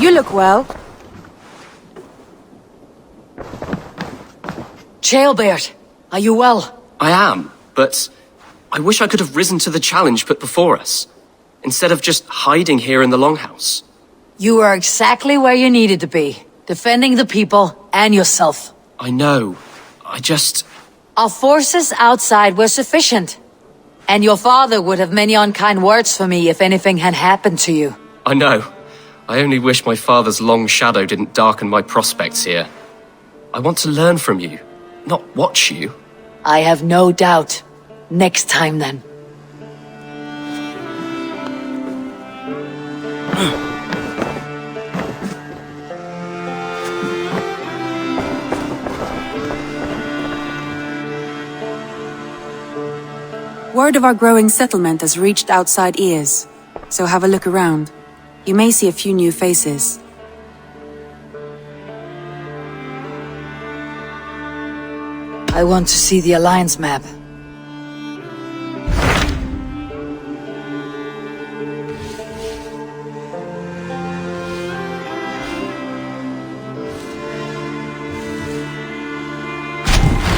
You look well. Jailbird, are you well? I am, but I wish I could have risen to the challenge put before us, instead of just hiding here in the Longhouse. You are exactly where you needed to be, defending the people and yourself. I know. Our forces outside were sufficient. And your father would have many unkind words for me if anything had happened to you. I know. I only wish my father's long shadow didn't darken my prospects here. I want to learn from you, not watch you. I have no doubt. Next time, then. Word of our growing settlement has reached outside ears, so have a look around. You may see a few new faces. I want to see the Alliance map.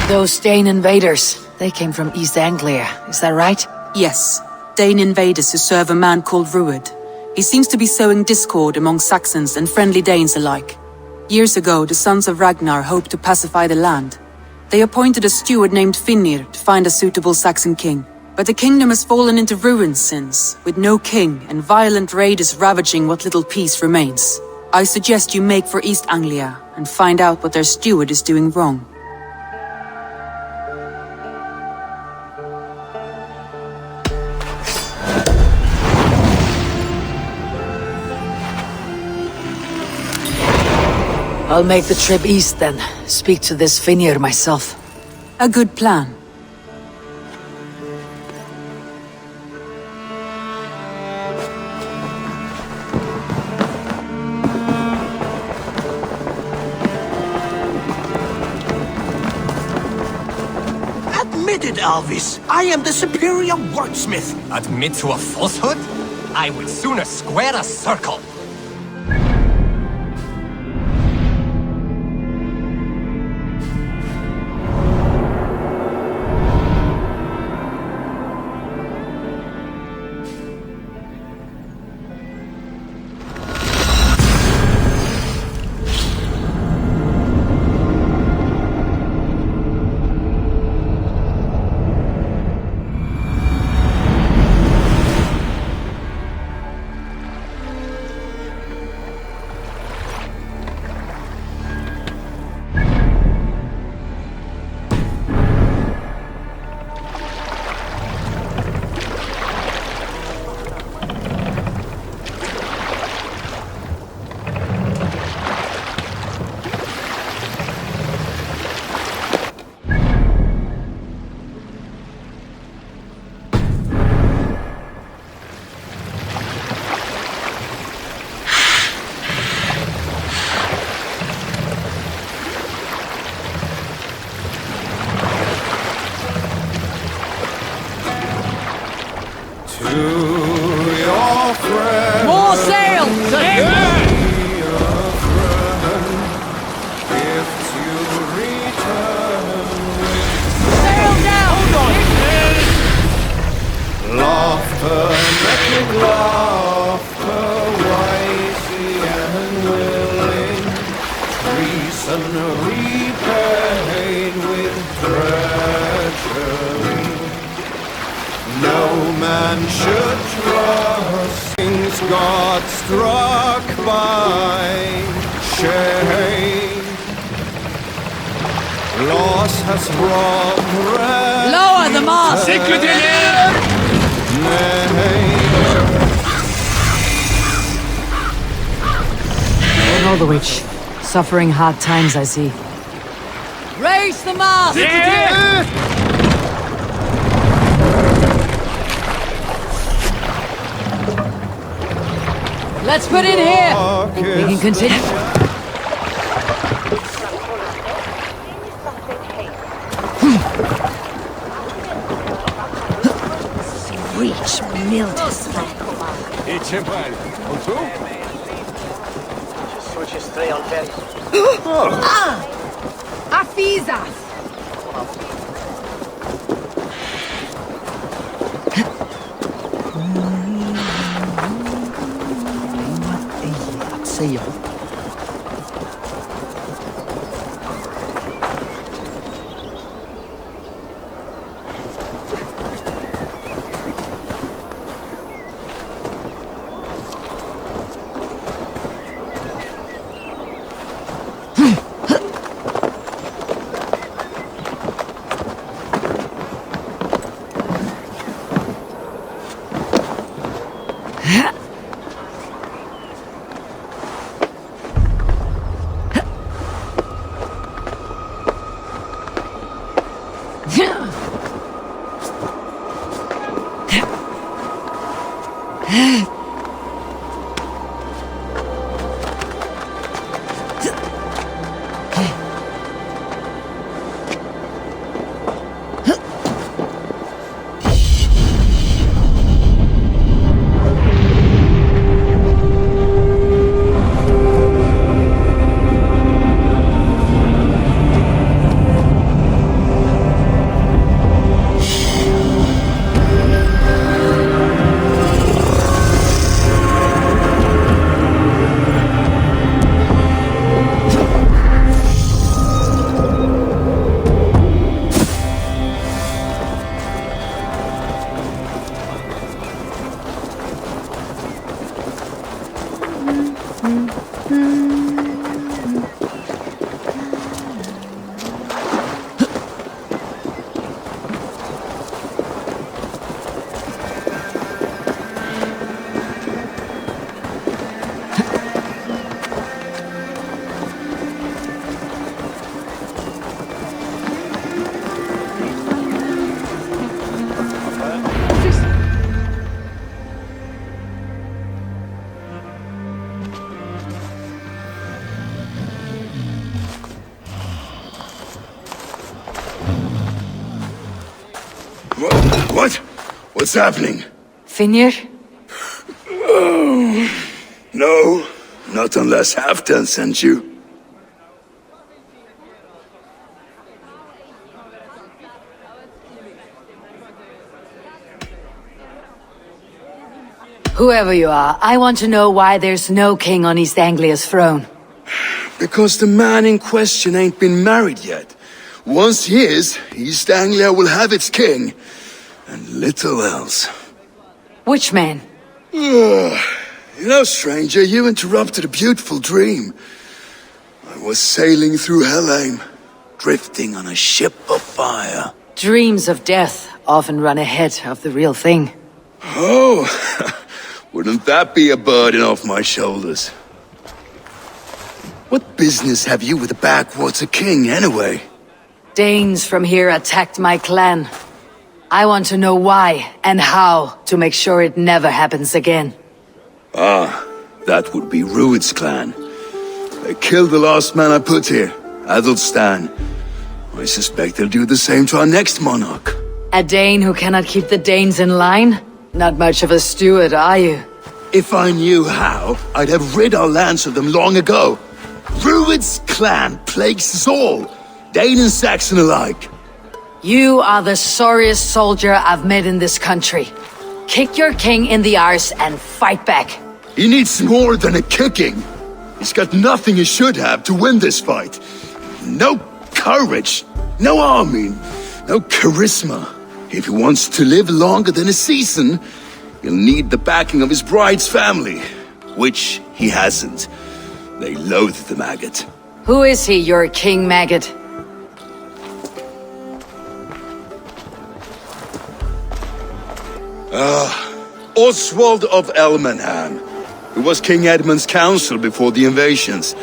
Those Dane invaders, they came from East Anglia, is that right? Yes, Dane invaders who serve a man called Rued. He seems to be sowing discord among Saxons and friendly Danes alike. Years ago, the sons of Ragnar hoped to pacify the land. They appointed a steward named Finnr to find a suitable Saxon king. But the kingdom has fallen into ruins since, with no king and violent raiders ravaging what little peace remains. I suggest you make for East Anglia and find out what their steward is doing wrong. I'll make the trip east then. Speak to this Finnr myself. A good plan. Admit it, Alvis. I am the superior wordsmith. Admit to a falsehood? I would sooner square a circle. More sail! Sail down! Laughter, making laughter, wisely and willing, treason repaid with treachery. No man should trust things God struck by shame. Loss has robbed rest. Lower the mast! Northwic, suffering hard times, I see. Raise the mast! Let's put in here! We can continue. Reach Mildred. Afizas! What? What's happening? Finnr? No, not unless Halfdan sent you. Whoever you are, I want to know why there's no king on East Anglia's throne. Because the man in question ain't been married yet. Once he is, East Anglia will have its king. And little else. Which man? You know, stranger, you interrupted a beautiful dream. I was sailing through Helheim, drifting on a ship of fire. Dreams of death often run ahead of the real thing. Oh, wouldn't that be a burden off my shoulders? What business have you with the backwater king, anyway? Danes from here attacked my clan. I want to know why and how to make sure it never happens again. Ah, that would be Rued's clan. They killed the last man I put here, Adelstan. I suspect they'll do the same to our next monarch. A Dane who cannot keep the Danes in line? Not much of a steward, are you? If I knew how, I'd have rid our lands of them long ago. Rued's clan plagues us all, Dane and Saxon alike. You are the sorriest soldier I've met in this country. Kick your king in the arse and fight back. He needs more than a kicking. He's got nothing he should have to win this fight. No courage, no army, no charisma. If he wants to live longer than a season, he'll need the backing of his bride's family, which he hasn't. They loathe the maggot. Who is he, your king maggot? Oswald of Elmenham, who was King Edmund's counsel before the invasions.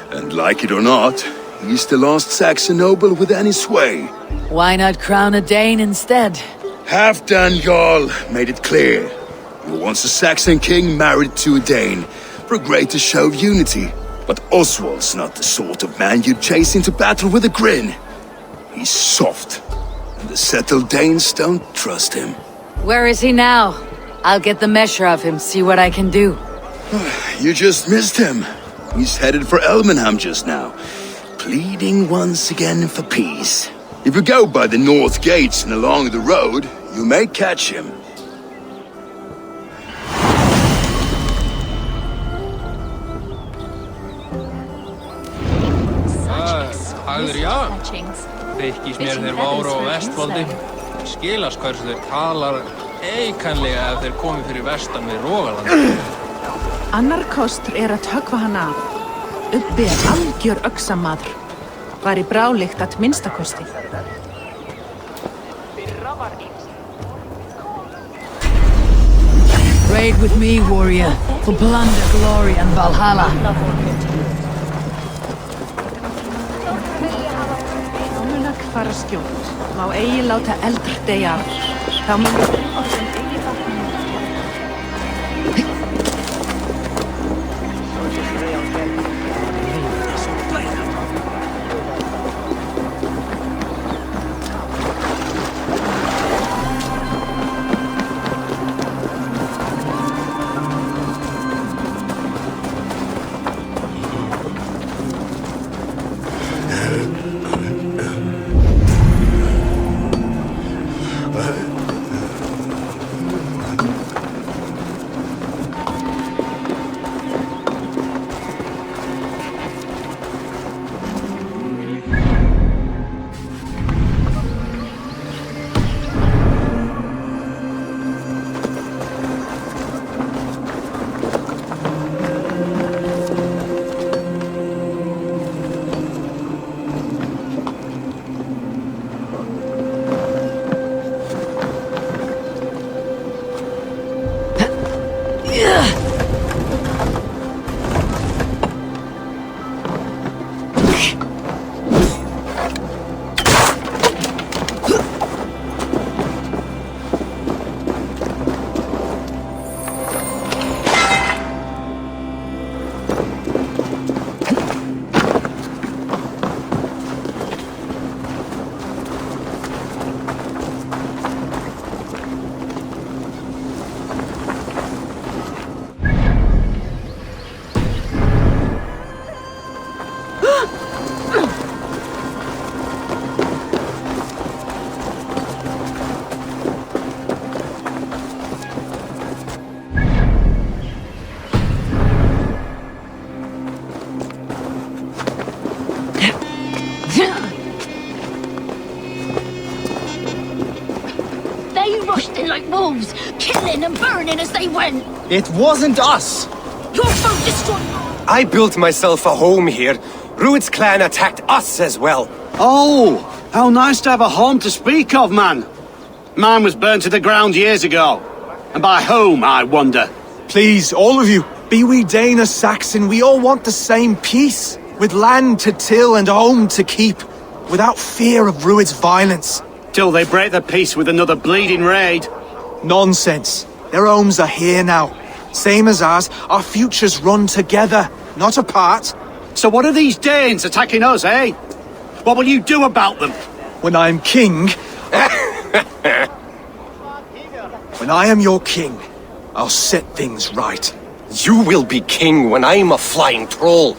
And like it or not, he's the last Saxon noble with any sway. Why not crown a Dane instead? Halfdan Jarl made it clear. He wants a Saxon king married to a Dane, for a greater show of unity. But Oswald's not the sort of man you'd chase into battle with a grin. He's soft, and the settled Danes don't trust him. Where is he now? I'll get the measure of him, see what I can do. You just missed him. He's headed for Elmenham just now, pleading once again for peace. If you go by the north gates and along the road, you may catch him. Hægður já, þykkist mér þeir váru á Vestfoldi. Skilast hversu þeir talar eikanlega ef þeir komi fyrir vestan við Rogaland. Annar kostur að höggva hann af. Ubbi algjör öxamaður. Var í brálykt að minnstakosti. Raid with me, warrior, for plunder, glory, and Valhalla. Fara skjótt. Má eigi láta eldur deyja af. Þá mun wolves, killing and burning as they went. It wasn't us. Your folk destroyed. I built myself a home here. Rued's clan attacked us as well. Oh, how nice to have a home to speak of, man. Mine was burnt to the ground years ago. And by whom, I wonder? Please, all of you, be we Dane or Saxon, we all want the same peace. With land to till and home to keep. Without fear of Rued's violence. Till they break the peace with another bleeding raid. Nonsense. Their homes are here now. Same as ours, our futures run together, not apart. So what are these Danes attacking us, eh? What will you do about them? When I'm king... When I am your king, I'll set things right. You will be king when I'm a flying troll.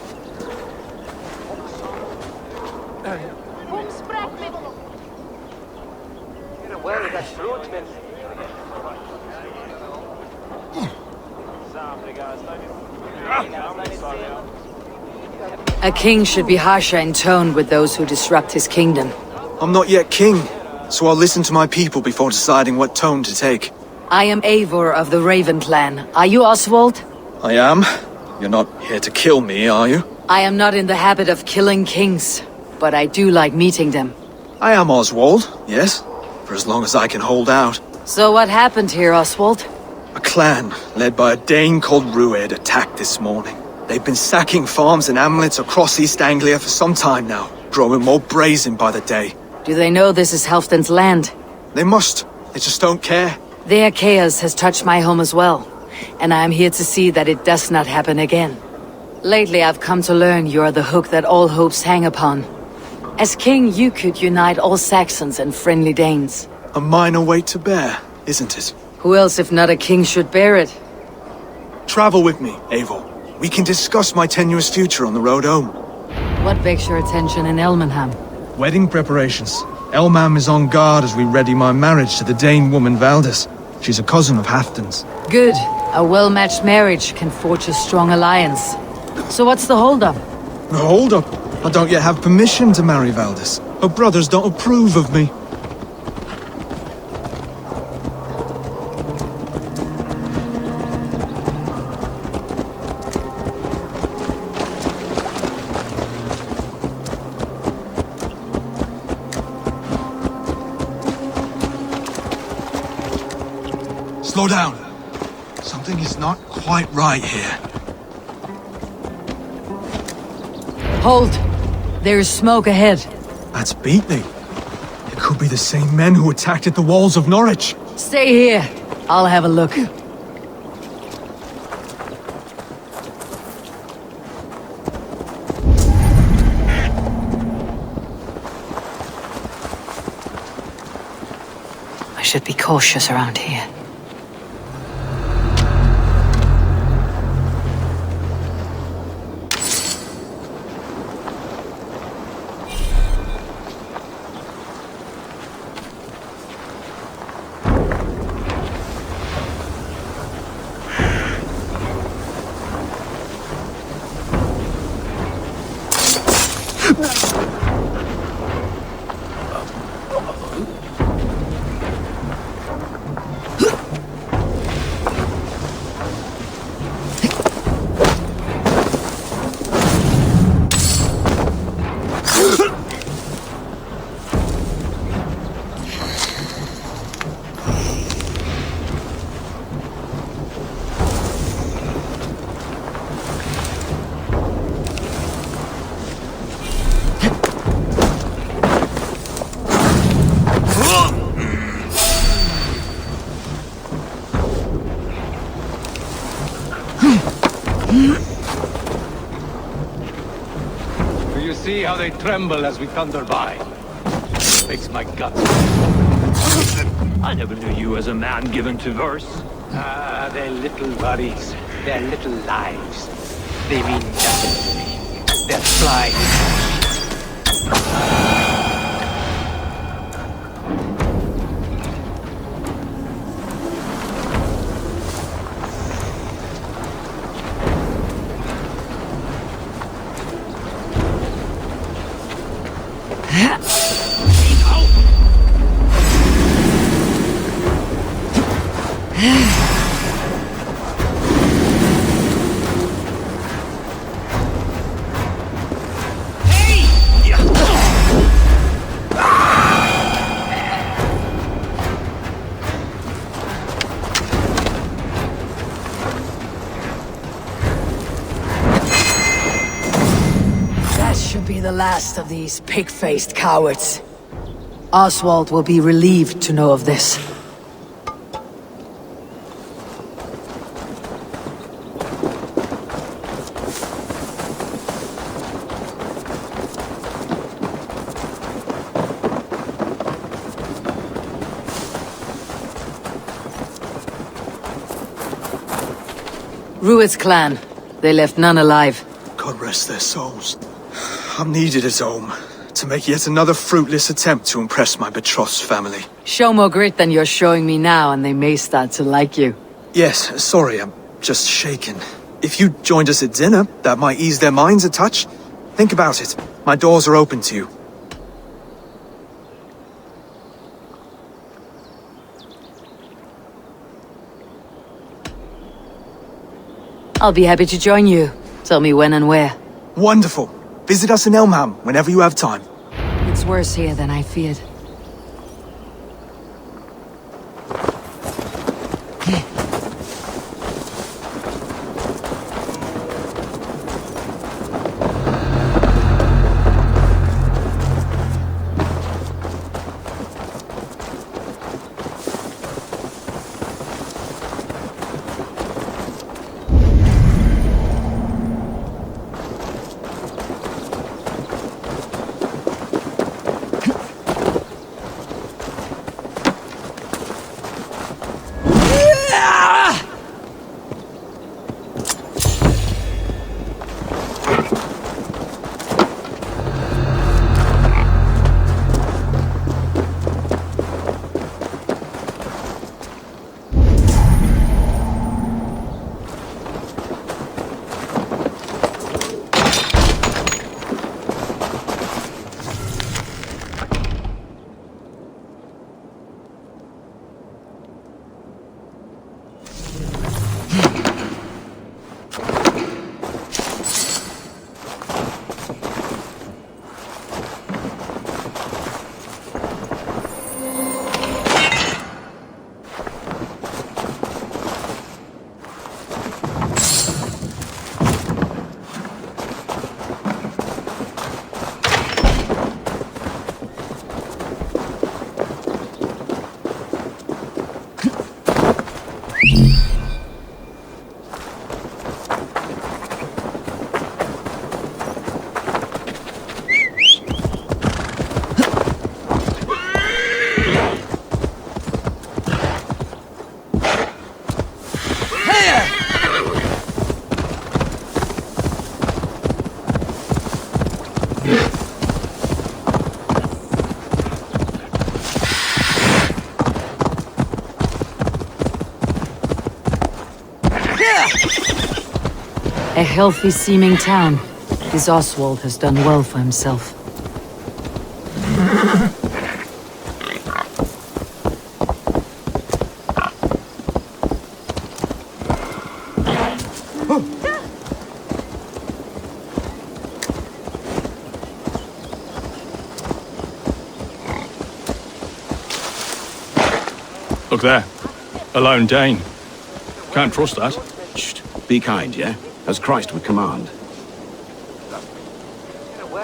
A king should be harsher in tone with those who disrupt his kingdom. I'm not yet king, so I'll listen to my people before deciding what tone to take. I am Eivor of the Raven clan. Are you Oswald? I am. You're not here to kill me, are you? I am not in the habit of killing kings, but I do like meeting them. I am Oswald, yes, for as long as I can hold out. So what happened here, Oswald? A clan, led by a Dane called Rued, attacked this morning. They've been sacking farms and hamlets across East Anglia for some time now, growing more brazen by the day. Do they know this is Halfdan's land? They must. They just don't care. Their chaos has touched my home as well, and I am here to see that it does not happen again. Lately I've come to learn you are the hook that all hopes hang upon. As king, you could unite all Saxons and friendly Danes. A minor weight to bear, isn't it? Who else if not a king should bear it? Travel with me, Eivor. We can discuss my tenuous future on the road home. What begs your attention in Elmenham? Wedding preparations. Elmenham is on guard as we ready my marriage to the Dane woman Valdis. She's a cousin of Halfdan's. Good. A well-matched marriage can forge a strong alliance. So what's the holdup? Hold up. I don't yet have permission to marry Valdis. Her brothers don't approve of me. Slow down. Something is not quite right here. Hold! There is smoke ahead. That's Beatley. It could be the same men who attacked at the walls of Norwich. Stay here. I'll have a look. I should be cautious around here. Do you see how they tremble as we thunder by? Makes my guts. I never knew you as a man given to verse. Ah, their little worries, their little lives. They mean nothing to me. They're flying. The last of these pig-faced cowards. Oswald will be relieved to know of this. Rued's clan. They left none alive. God rest their souls. I'm needed at home to make yet another fruitless attempt to impress my betrothed family. Show more grit than you're showing me now, and they may start to like you. Yes, sorry, I'm just shaken. If you joined us at dinner, that might ease their minds a touch. Think about it. My doors are open to you. I'll be happy to join you. Tell me when and where. Wonderful. Visit us in Elmenham whenever you have time. It's worse here than I feared. A healthy-seeming town. This Oswald has done well for himself. Look there. A lone Dane. Can't trust that. Shh. Be kind, yeah? As Christ would command.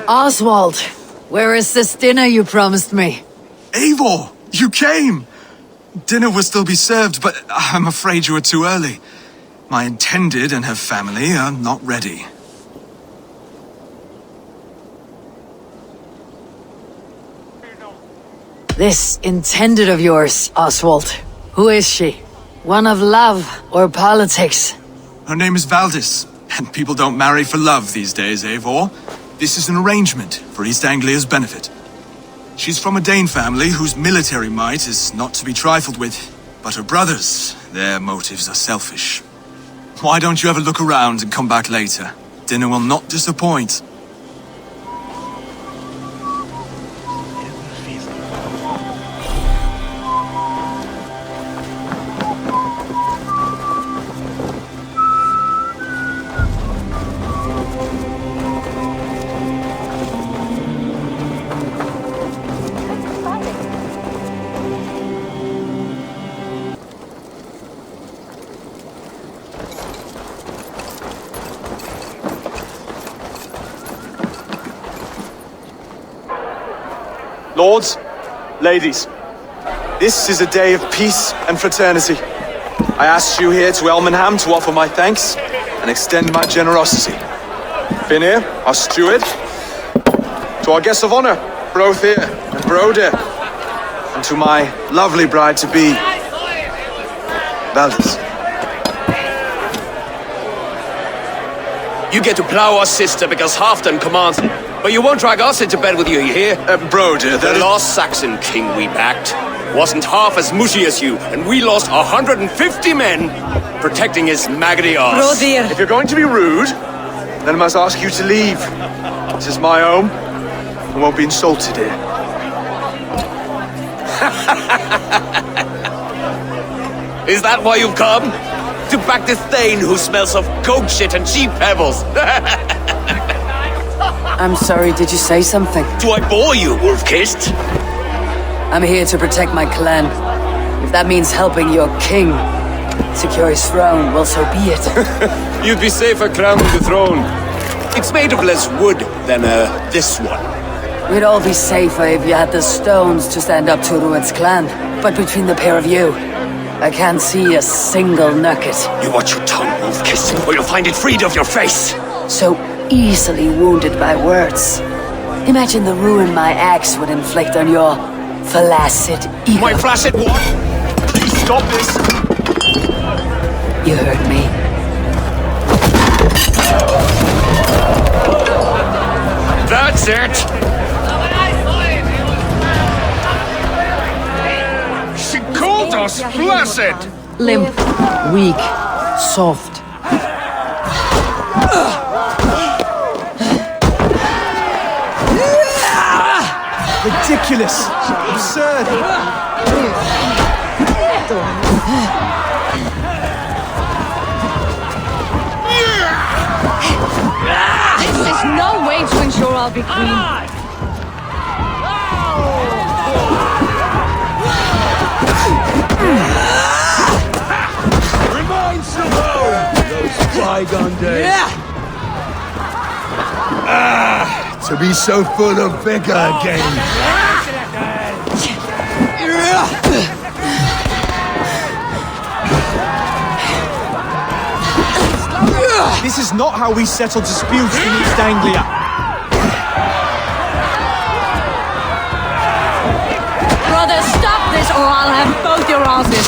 Oswald, where is this dinner you promised me? Eivor, you came! Dinner will still be served, but I'm afraid you are too early. My intended and her family are not ready. This intended of yours, Oswald. Who is she? One of love or politics? Her name is Valdis, and people don't marry for love these days, Eivor. This is an arrangement for East Anglia's benefit. She's from a Dane family whose military might is not to be trifled with. But her brothers, their motives are selfish. Why don't you have a look around and come back later? Dinner will not disappoint. Lords, ladies, this is a day of peace and fraternity. I asked you here to Elmenham to offer my thanks and extend my generosity. Finnr, our steward, to our guests of honor, Brothir and Broder, and to my lovely bride-to-be, Valdis. You get to plow our sister because Halfdan commands it. But you won't drag us into bed with you, you hear? Broder, the lost Saxon king we backed wasn't half as mushy as you, and we lost 150 men protecting his maggoty arse. Brodir! If you're going to be rude, then I must ask you to leave. This is my home. I won't be insulted here. Is that why you've come? To back this Thegn who smells of goat shit and cheap pebbles? I'm sorry, did you say something? Do I bore you, wolf-kissed? I'm here to protect my clan. If that means helping your king secure his throne, well, so be it. You'd be safer crowning the throne. It's made of less wood than, this one. We'd all be safer if you had the stones to stand up to Rued's clan. But between the pair of you, I can't see a single nugget. You watch your tongue, wolf-kissed, or you'll find it freed of your face. So easily wounded by words. Imagine the ruin my axe would inflict on your flaccid ego. My flaccid what? Please stop this. You heard me. That's it. She called us flaccid. Limp, weak, soft. Ridiculous! Absurd! There's no way to ensure I'll be queen. Reminds of home! Those bygone days. To be so full of vigor again. This is not how we settle disputes in East Anglia. Brother, stop this or I'll have both your asses.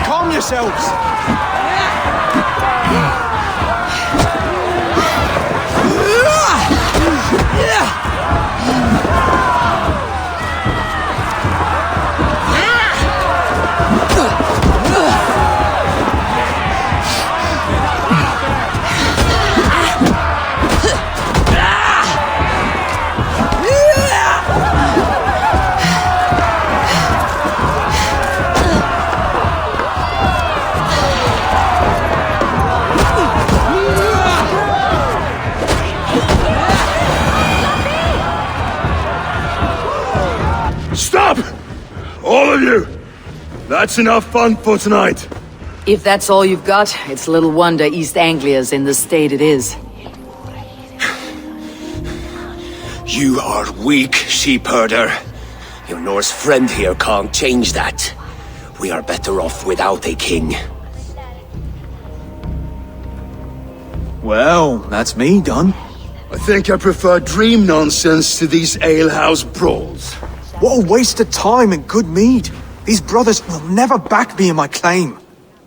Calm yourselves. Stop! All of you! That's enough fun for tonight. If that's all you've got, it's little wonder East Anglia's in the state it is. You are weak, sheepherder. Your Norse friend here can't change that. We are better off without a king. Well, that's me done. I think I prefer dream nonsense to these alehouse brawls. What a waste of time and good mead. These brothers will never back me in my claim.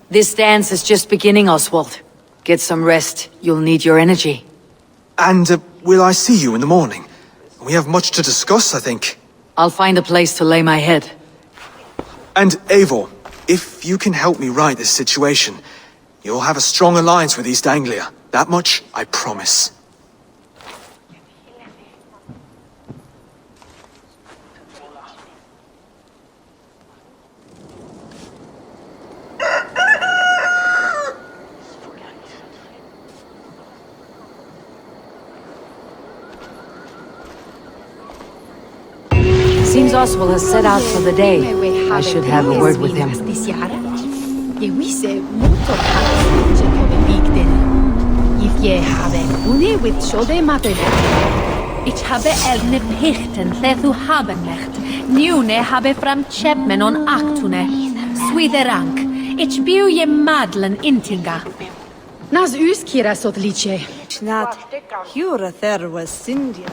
This dance is just beginning, Oswald. Get some rest. You'll need your energy. And will I see you in the morning? We have much to discuss, I think. I'll find a place to lay my head. And Eivor, if you can help me right this situation, you'll have a strong alliance with East Anglia. That much, I promise. Seems Oswald has set out for the day. I should have a word with him. Ich habe elne pichten thethu habenmecht. Nune habe fram chepmen on actune. Swiderank. Ich biu je madlen intinga. Nas uskira sodlice. Snat. Hura there was Cindy.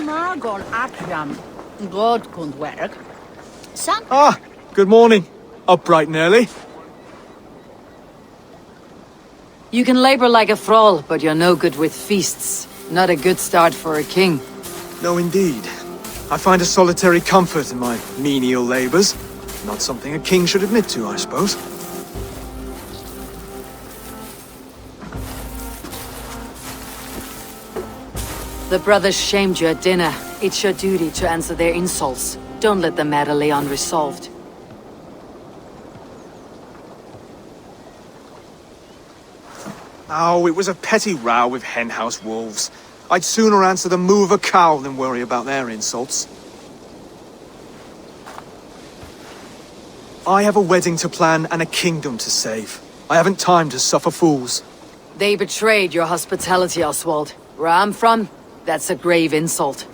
Magon Akram. God kunt werk. Ah, good morning. Up bright and early. You can labor like a thrall, but you're no good with feasts. Not a good start for a king. No, indeed. I find a solitary comfort in my menial labors. Not something a king should admit to, I suppose. The brothers shamed you at dinner. It's your duty to answer their insults. Don't let the matter lay unresolved. Oh, it was a petty row with henhouse wolves. I'd sooner answer the moo of a cow than worry about their insults. I have a wedding to plan and a kingdom to save. I haven't time to suffer fools. They betrayed your hospitality, Oswald. Where I'm from, that's a grave insult.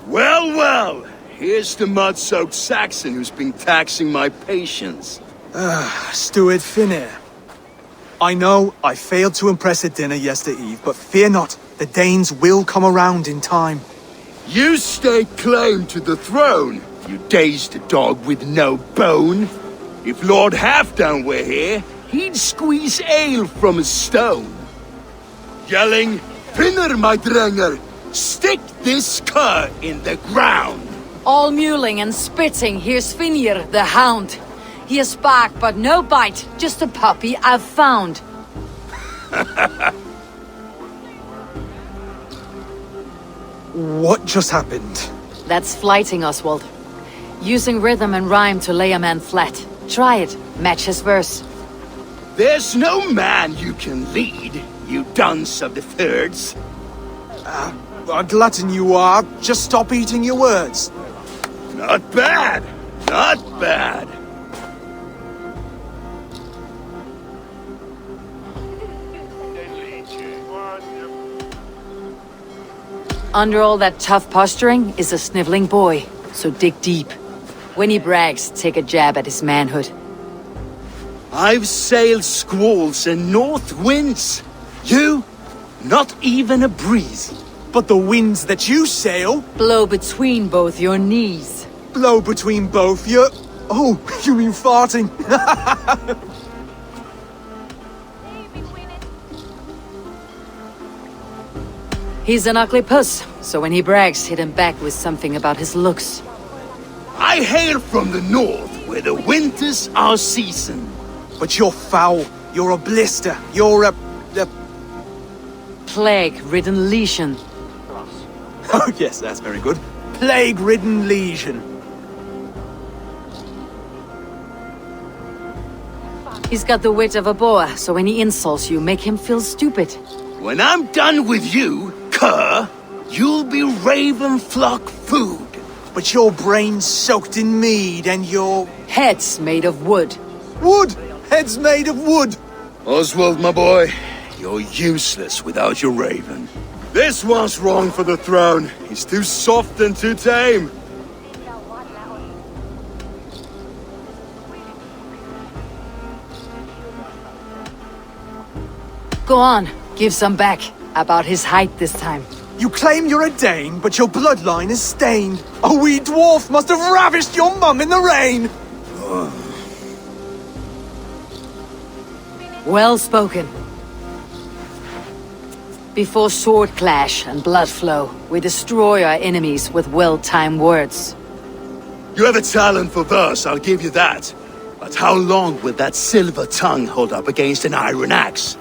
Well, well! Here's the mud-soaked Saxon who's been taxing my patience. Steward Finnr. I know I failed to impress at dinner yestereve, but fear not, the Danes will come around in time. You stake claim to the throne, you dazed dog with no bone. If Lord Halfdown were here, he'd squeeze ale from a stone. Yelling, Finnr, my drenger, stick this cur in the ground. All mewling and spitting, here's Finnr, the hound. He has bark, but no bite, just a puppy I've found. What just happened? That's flighting, Oswald. Using rhythm and rhyme to lay a man flat. Try it, match his verse. There's no man you can lead, you dunce of the thirds. A glutton you are. Just stop eating your words. Not bad, not bad. Under all that tough posturing is a sniveling boy, so dig deep. When he brags, take a jab at his manhood. I've sailed squalls and north winds. You, not even a breeze. But the winds that you sail... Blow between both your knees. Blow between both your... Oh, you mean farting? He's an ugly puss, so when he brags, hit him back with something about his looks. I hail from the north, where the winters are season. But you're foul. You're a blister. You're a... Plague-ridden lesion. Oh, yes, that's very good. plague-ridden legion. He's got the wit of a boar, so when he insults you, make him feel stupid. When I'm done with you, cur, you'll be raven flock food. But your brain's soaked in mead and your... Head's made of wood. Wood! Head's made of wood! Oswald, my boy, you're useless without your raven. This one's wrong for the throne. He's too soft and too tame. Go on, give some back. About his height this time. You claim you're a Dane, but your bloodline is stained. A wee dwarf must have ravished your mum in the rain! Well spoken. Before sword clash and blood flow, we destroy our enemies with well-timed words. You have a talent for verse, I'll give you that. But how long will that silver tongue hold up against an iron axe?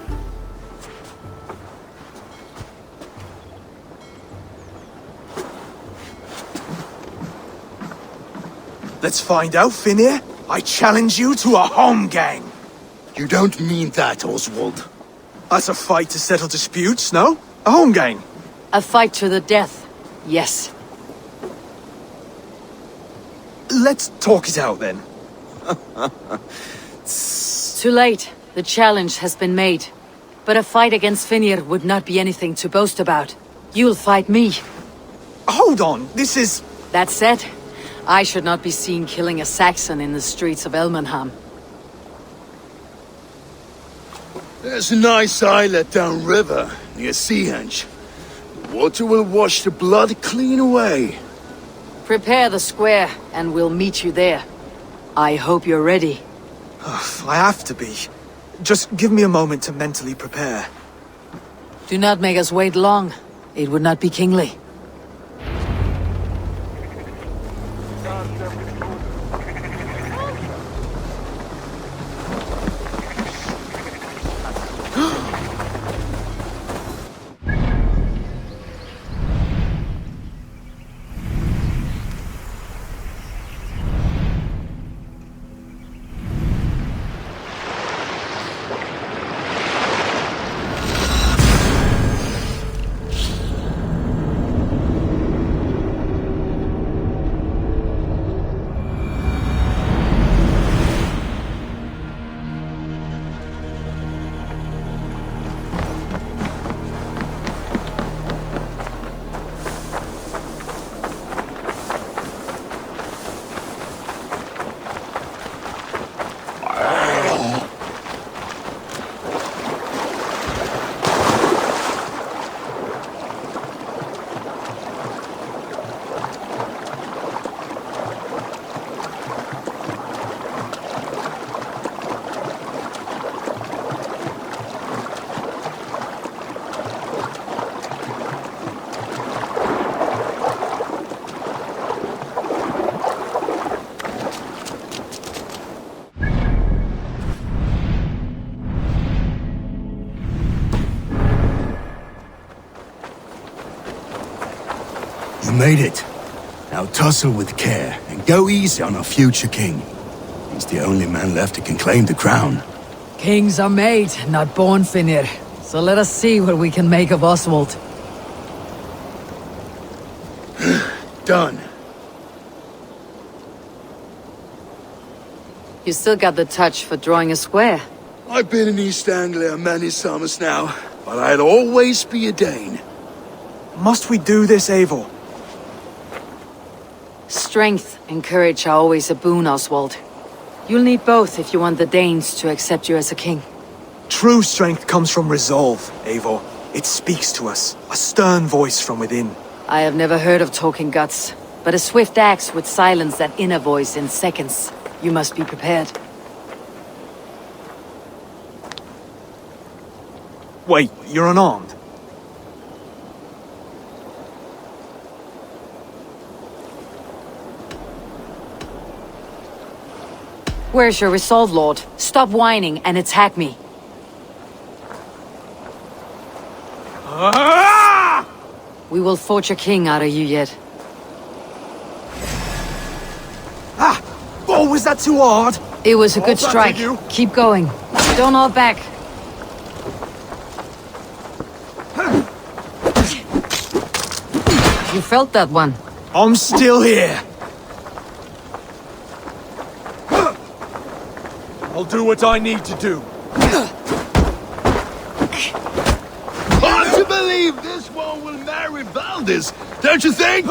Let's find out, Finnr. I challenge you to a home gang. You don't mean that, Oswald. That's a fight to settle disputes, no? A home gang. A fight to the death, yes. Let's talk it out, then. Too late. The challenge has been made. But a fight against Finnr would not be anything to boast about. You'll fight me. Hold on, this is... That said, I should not be seen killing a Saxon in the streets of Elmenham. There's a nice islet downriver, near Seahenge. The water will wash the blood clean away. Prepare the square, and we'll meet you there. I hope you're ready. I have to be. Just give me a moment to mentally prepare. Do not make us wait long. It would not be kingly. You made it. Now tussle with care, and go easy on our future king. He's the only man left who can claim the crown. Kings are made, not born, Finnr. So let us see what we can make of Oswald. Done. You still got the touch for drawing a square. I've been in East Anglia many summers now, but I'll always be a Dane. Must we do this, Eivor? Strength and courage are always a boon, Oswald. You'll need both if you want the Danes to accept you as a king. True strength comes from resolve, Eivor. It speaks to us, a stern voice from within. I have never heard of talking guts, but a swift axe would silence that inner voice in seconds. You must be prepared. Wait, you're unarmed? Where's your resolve, Lord? Stop whining and attack me. We will forge a king out of you yet. Oh, was that too hard? It was a good strike. Keep going. Don't hold back. You felt that one. I'm still here. I'll do what I need to do. Hard to believe this one will marry Valdis, don't you think?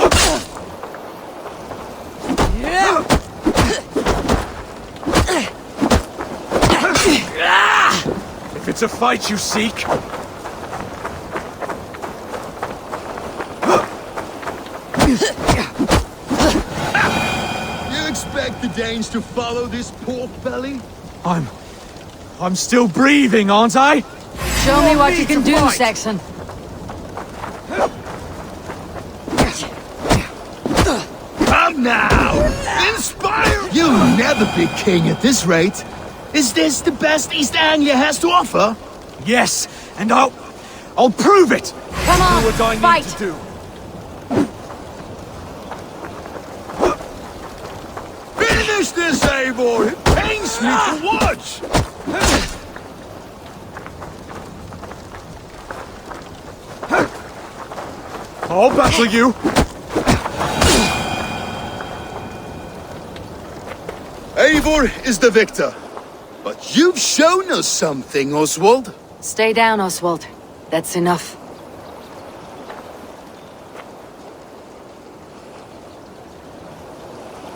If it's a fight you seek... You expect the Danes to follow this pork belly? I'm still breathing, aren't I? Show me what you can do, Saxon. Come now! Inspire! You'll never be king at this rate. Is this the best East Anglia has to offer? Yes, and I'll prove it! Come on, do what I fight! need to do. Finish this, Eivor! It pains me to watch! I'll battle you! Eivor is the victor. But you've shown us something, Oswald. Stay down, Oswald. That's enough.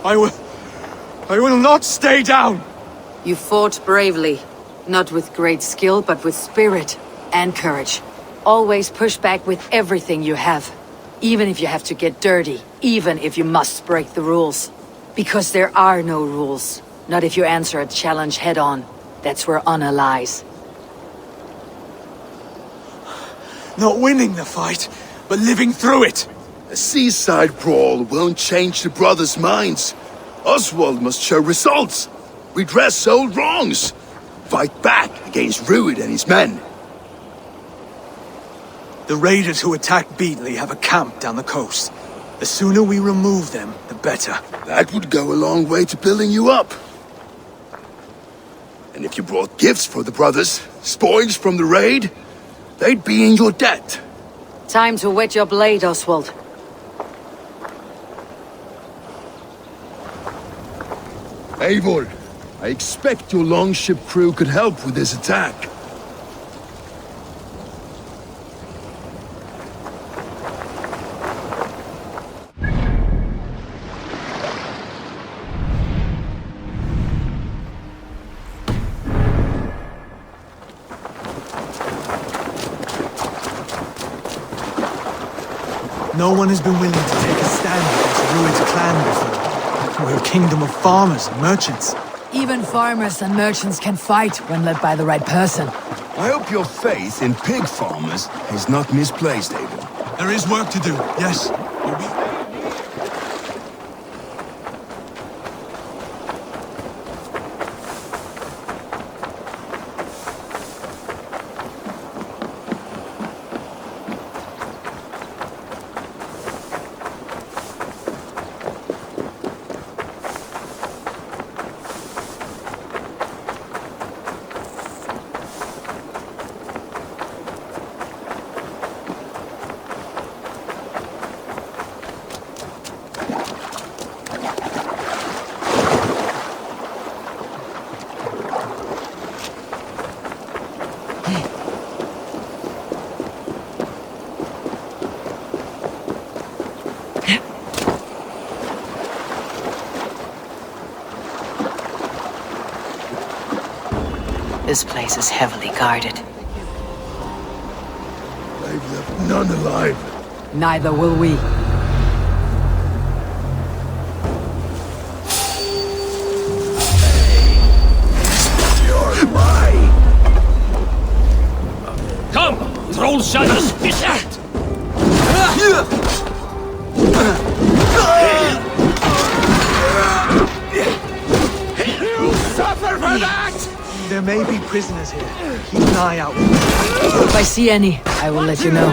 I will not stay down! You fought bravely. Not with great skill, but with spirit and courage. Always push back with everything you have. Even if you have to get dirty. Even if you must break the rules. Because there are no rules. Not if you answer a challenge head-on. That's where honor lies. Not winning the fight, but living through it! A seaside brawl won't change the brothers' minds. Oswald must show results. Redress old wrongs. Fight back against Rued and his men. The raiders who attacked Beatley have a camp down the coast. The sooner we remove them, the better. That would go a long way to building you up. And if you brought gifts for the brothers, spoils from the raid, they'd be in your debt. Time to wet your blade, Oswald. Eivor, I expect your longship crew could help with this attack. No one has been willing to take a stand against Rued's clan before. We're a kingdom of farmers and merchants. Even farmers and merchants can fight when led by the right person. I hope your faith in pig farmers is not misplaced, Eivor. There is work to do, yes. This place is heavily guarded. They've left none alive. Neither will we. You're mine! Come, troll shadows, beset! You suffer for that! There may be prisoners here. Keep an eye out. If I see any, I will let you know.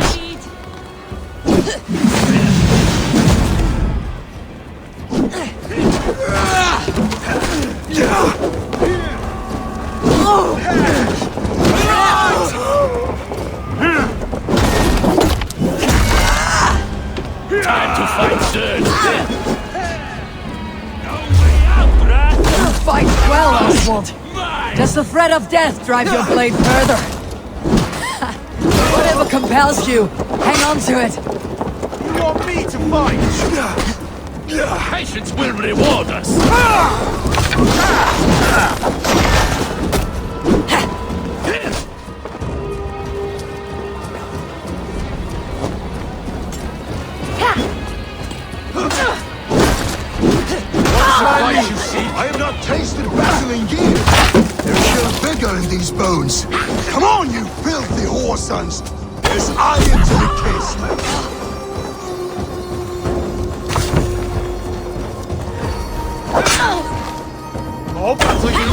well, Oswald. Does the threat of death drive your blade further? Whatever compels you, hang on to it. You want me to fight? Patience will reward us. I have not tasted battle in years. There's still vigor in these bones. Come on, you filthy whoresons. There's iron to the kiss. Oh, battle you.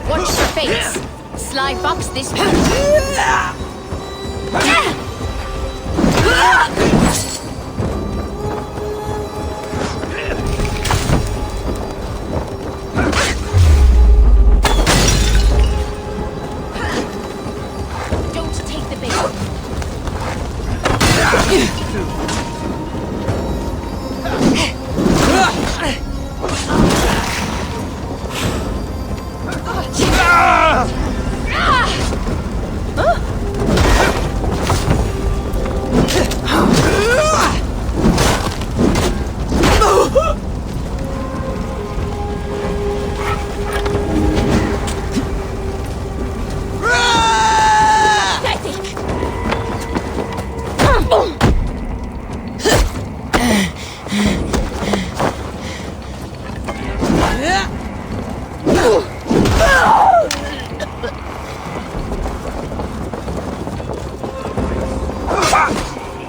Watch your face. Sly fox this Don't take the bait.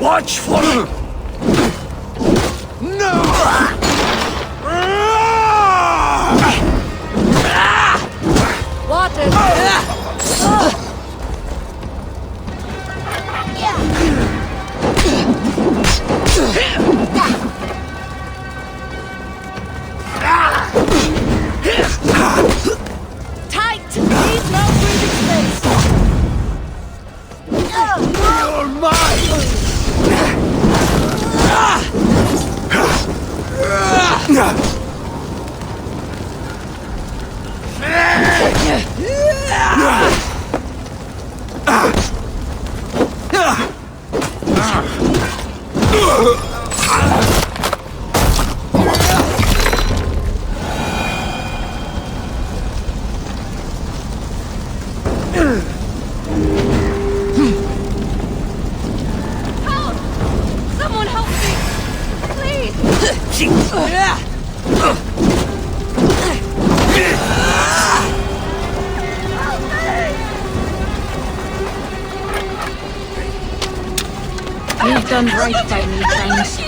Watch for it! No! Water! Tight! Please no breathing space! You're mine! Someone help me! Please! You've done right by me, friends.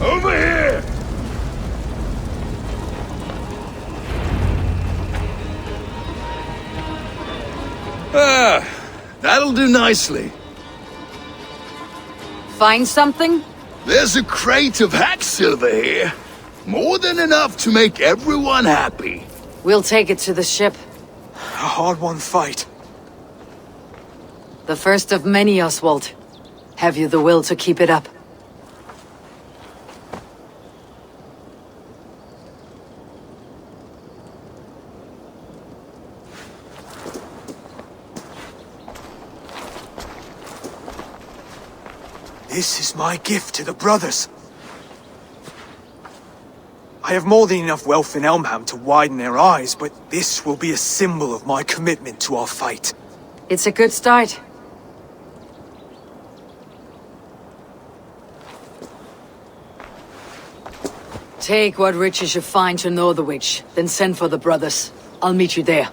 Over here! That'll do nicely. Find something? There's a crate of hack silver here. More than enough to make everyone happy. We'll take it to the ship. A hard-won fight. The first of many, Oswald. Have you the will to keep it up? This is my gift to the brothers. I have more than enough wealth in Elmenham to widen their eyes, but this will be a symbol of my commitment to our fight. It's a good start. Take what riches you find to Northwic, then send for the brothers. I'll meet you there.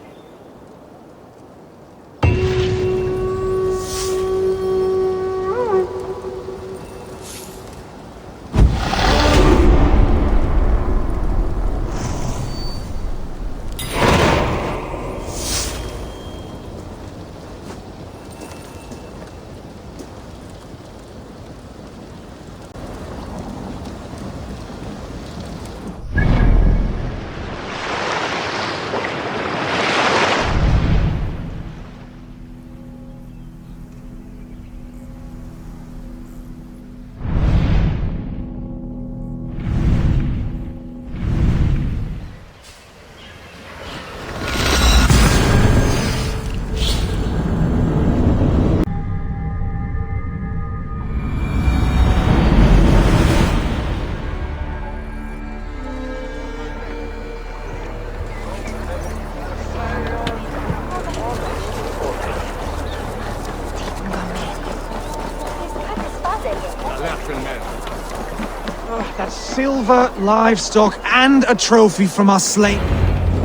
That's silver, livestock, and a trophy from our slain.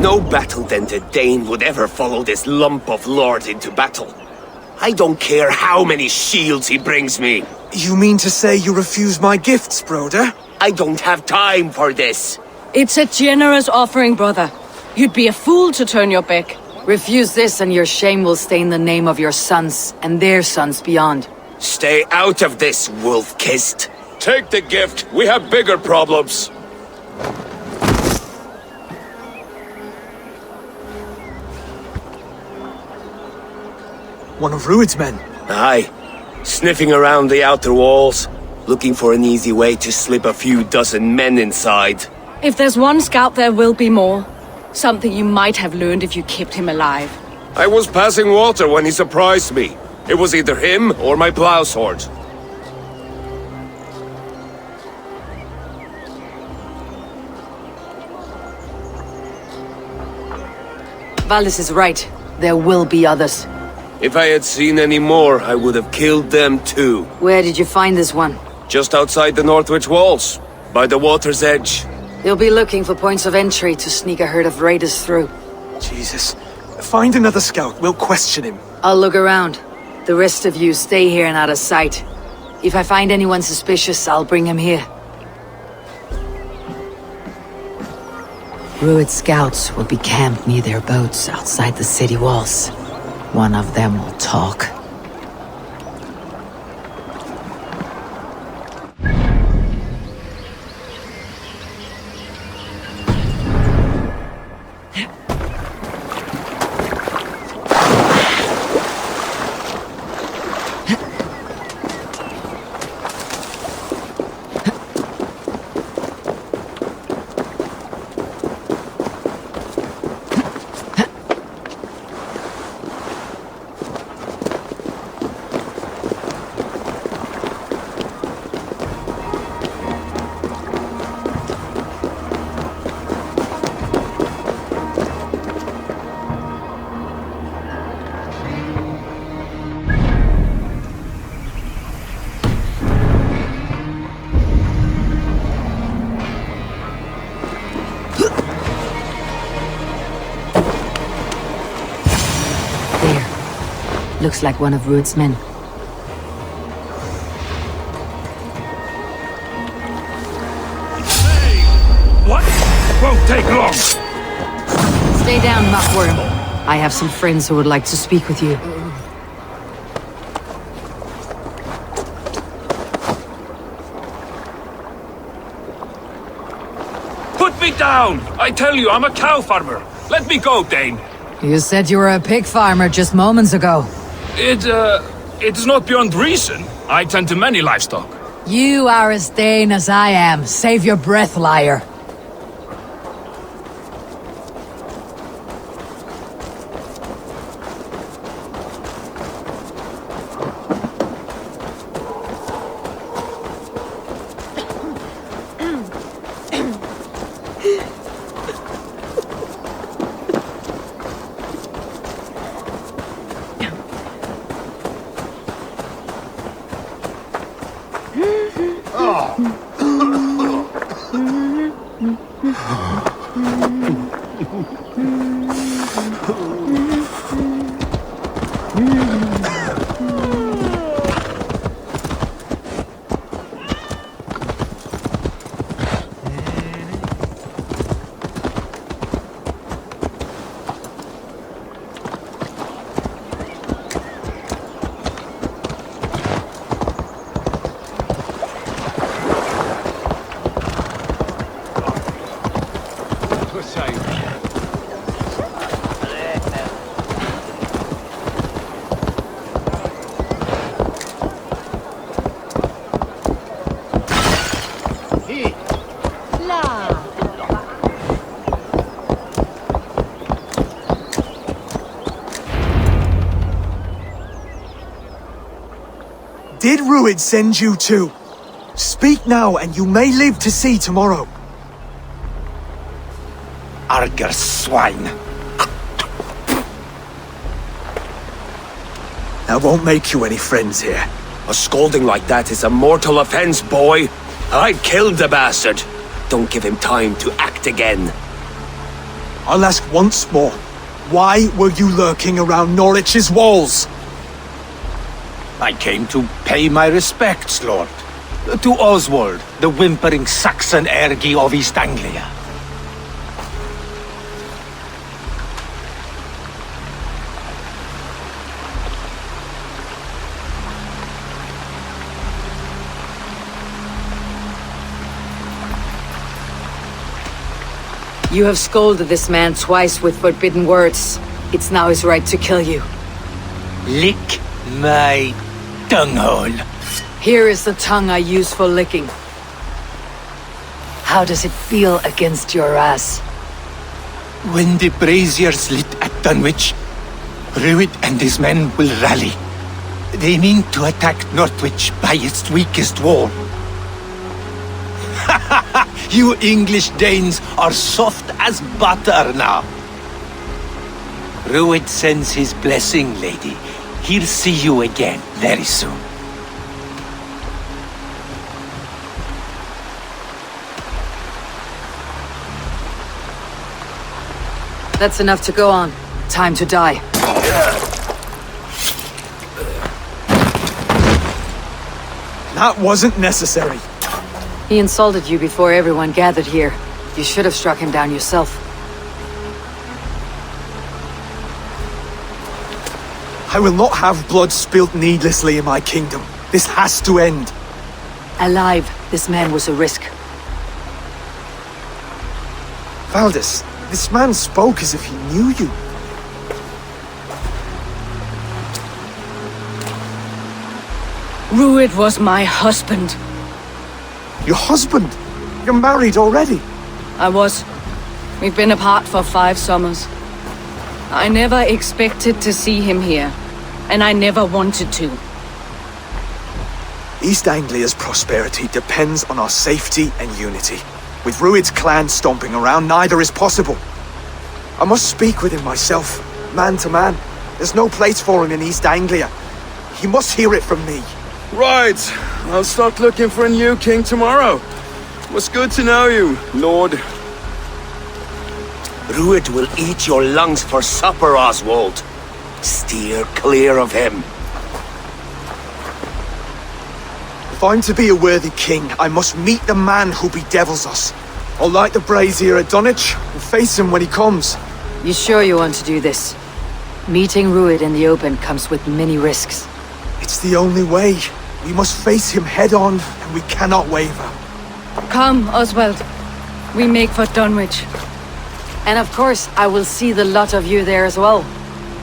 No battle-dented Dane would ever follow this lump of lord into battle. I don't care how many shields he brings me. You mean to say you refuse my gifts, broder? I don't have time for this. It's a generous offering, brother. You'd be a fool to turn your back. Refuse this and your shame will stain the name of your sons and their sons beyond. Stay out of this, wolf-kissed. Take the gift. We have bigger problems. One of Rued's men. Aye. Sniffing around the outer walls. Looking for an easy way to slip a few dozen men inside. If there's one scout, there will be more. Something you might have learned if you kept him alive. I was passing water when he surprised me. It was either him or my plow sword. Valdis is right. There will be others. If I had seen any more, I would have killed them too. Where did you find this one? Just outside the Northwic walls, by the water's edge. You'll be looking for points of entry to sneak a herd of raiders through. Jesus. Find another scout, we'll question him. I'll look around. The rest of you stay here and out of sight. If I find anyone suspicious, I'll bring him here. Rued scouts will be camped near their boats outside the city walls. One of them will talk. Looks like one of Rued's men. Hey! What? Won't take long! Stay down, Muckworm. I have some friends who would like to speak with you. me down! I tell you, I'm a cow farmer. Let me go, Dane. You said you were a pig farmer just moments ago. It's not beyond reason. I tend to many livestock. You are as Dane as I am. Save your breath, liar. Did Rued send you too? Speak now, and you may live to see tomorrow. Arger swine. That won't make you any friends here. A scolding like that is a mortal offense, boy. I'd killed the bastard. Don't give him time to act again. I'll ask once more. Why were you lurking around Norwich's walls? I came to pay my respects, Lord. To Oswald, the whimpering Saxon ergi of East Anglia. You have scolded this man twice with forbidden words. It's now his right to kill you. Lick my dunghole. Here is the tongue I use for licking. How does it feel against your ass? When the braziers lit at Dunwich, Rued and his men will rally. They mean to attack Northwic by its weakest wall. You English Danes are soft as butter now. Rued sends his blessing, lady. He'll see you again very soon. That's enough to go on. Time to die. That wasn't necessary. He insulted you before everyone gathered here. You should have struck him down yourself. I will not have blood spilt needlessly in my kingdom. This has to end. Alive, this man was a risk. Valdis, this man spoke as if he knew you. Rued was my husband. Your husband? You're married already. I was. We've been apart for 5 summers. I never expected to see him here, and I never wanted to. East Anglia's prosperity depends on our safety and unity. With Rued's clan stomping around, neither is possible. I must speak with him myself, man to man. There's no place for him in East Anglia. He must hear it from me. Right. I'll start looking for a new king tomorrow. Was good to know you, Lord. Rued will eat your lungs for supper, Oswald. Steer clear of him. If I'm to be a worthy king, I must meet the man who bedevils us. I'll light the brazier at Dunwich and face him when he comes. You sure you want to do this? Meeting Rued in the open comes with many risks. It's the only way. We must face him head on, and we cannot waver. Come, Oswald. we make for Dunwich. And of course, I will see the lot of you there as well.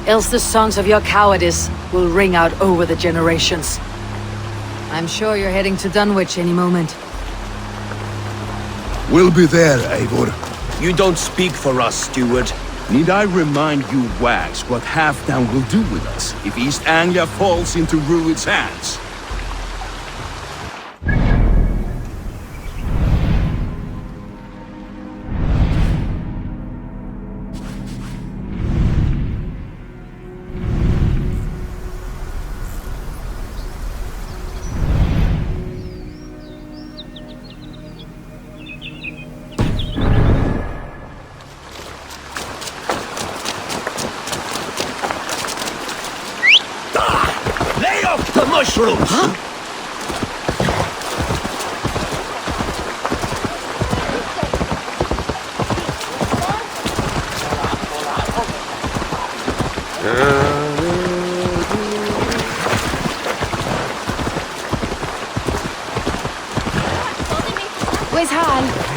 Else the songs of your cowardice will ring out over the generations. I'm sure you're heading to Dunwich any moment. We'll be there, Eivor. You don't speak for us, steward. Need I remind you wags what Halfdown will do with us if East Anglia falls into Rued's hands? Mushrooms! Huh? Where's Han?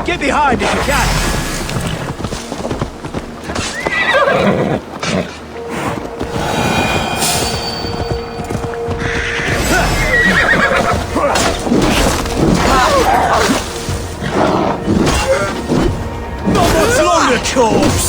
Get behind if you can! Not much longer, corpse!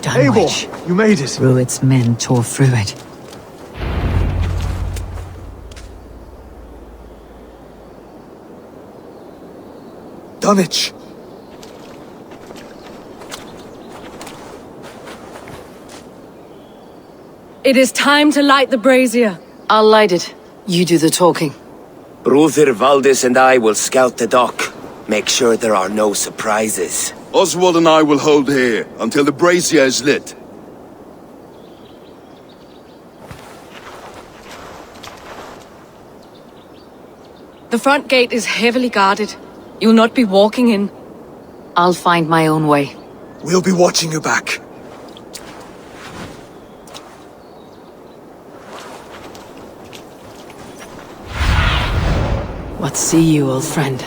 Eivor, you made it. Rued's men tore through it. Dunwich. It is time to light the brazier. I'll light it. You do the talking. Brother Valdis and I will scout the dock. Make sure there are no surprises. Oswald and I will hold here until the brazier is lit. The front gate is heavily guarded. You'll not be walking in. I'll find my own way. We'll be watching you back. What see you, old friend?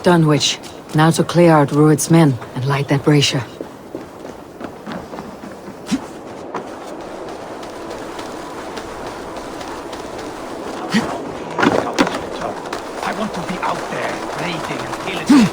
Dunwich. Now to clear out Rued's men and light that brazier. I want to be out there, raiding and pillaging.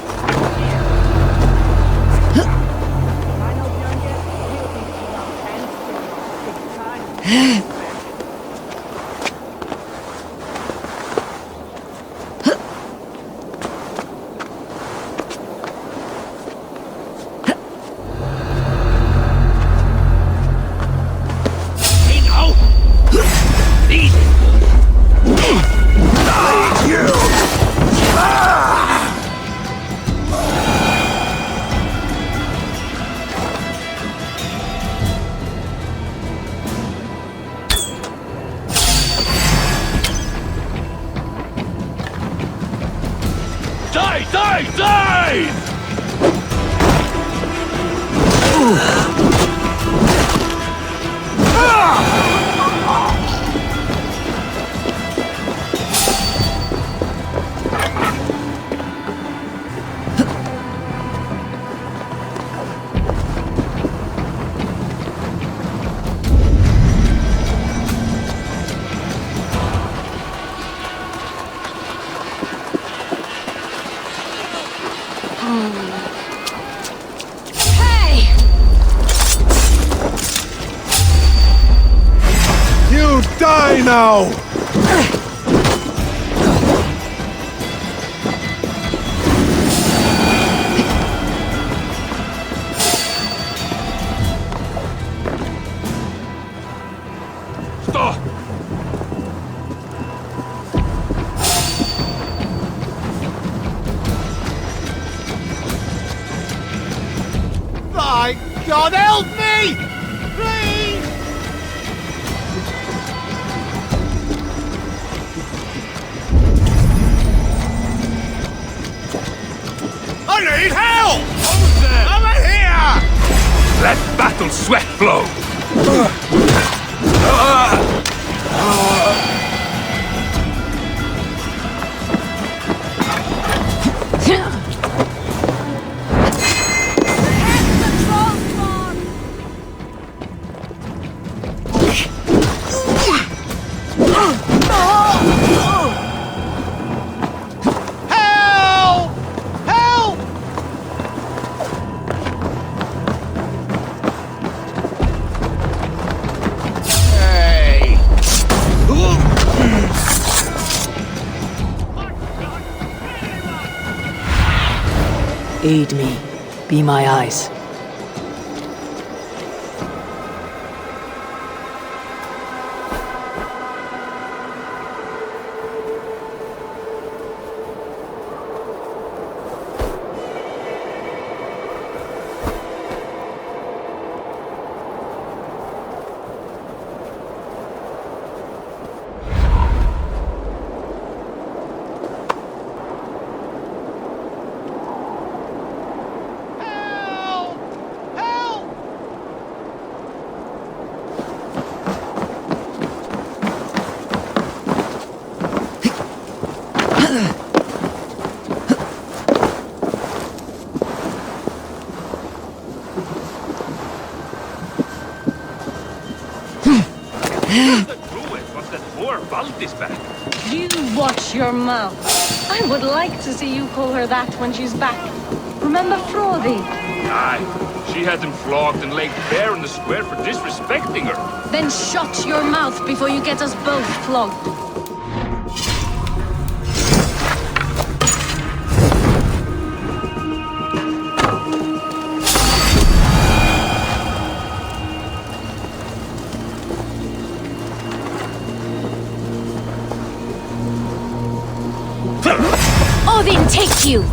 Die now! Stop! My God, help me! Please! I need help! Over here! Let battle sweat flow! Aid me. Be my eyes. You watch your mouth. I would like to see you call her that when she's back. Remember Frodi? Aye, she had him flogged and laid bare in the square for disrespecting her. Then shut your mouth before you get us both flogged. Odin take you!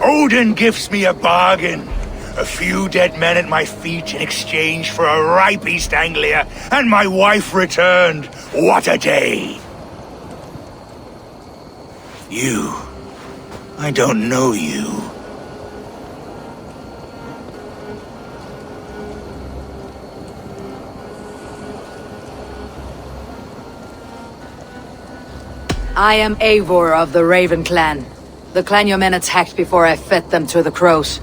Odin gives me a bargain. A few dead men at my feet in exchange for a ripe East Anglia, and my wife returned. What a day! You. I don't know you. I am Eivor of the Raven clan. The clan your men attacked before I fed them to the crows.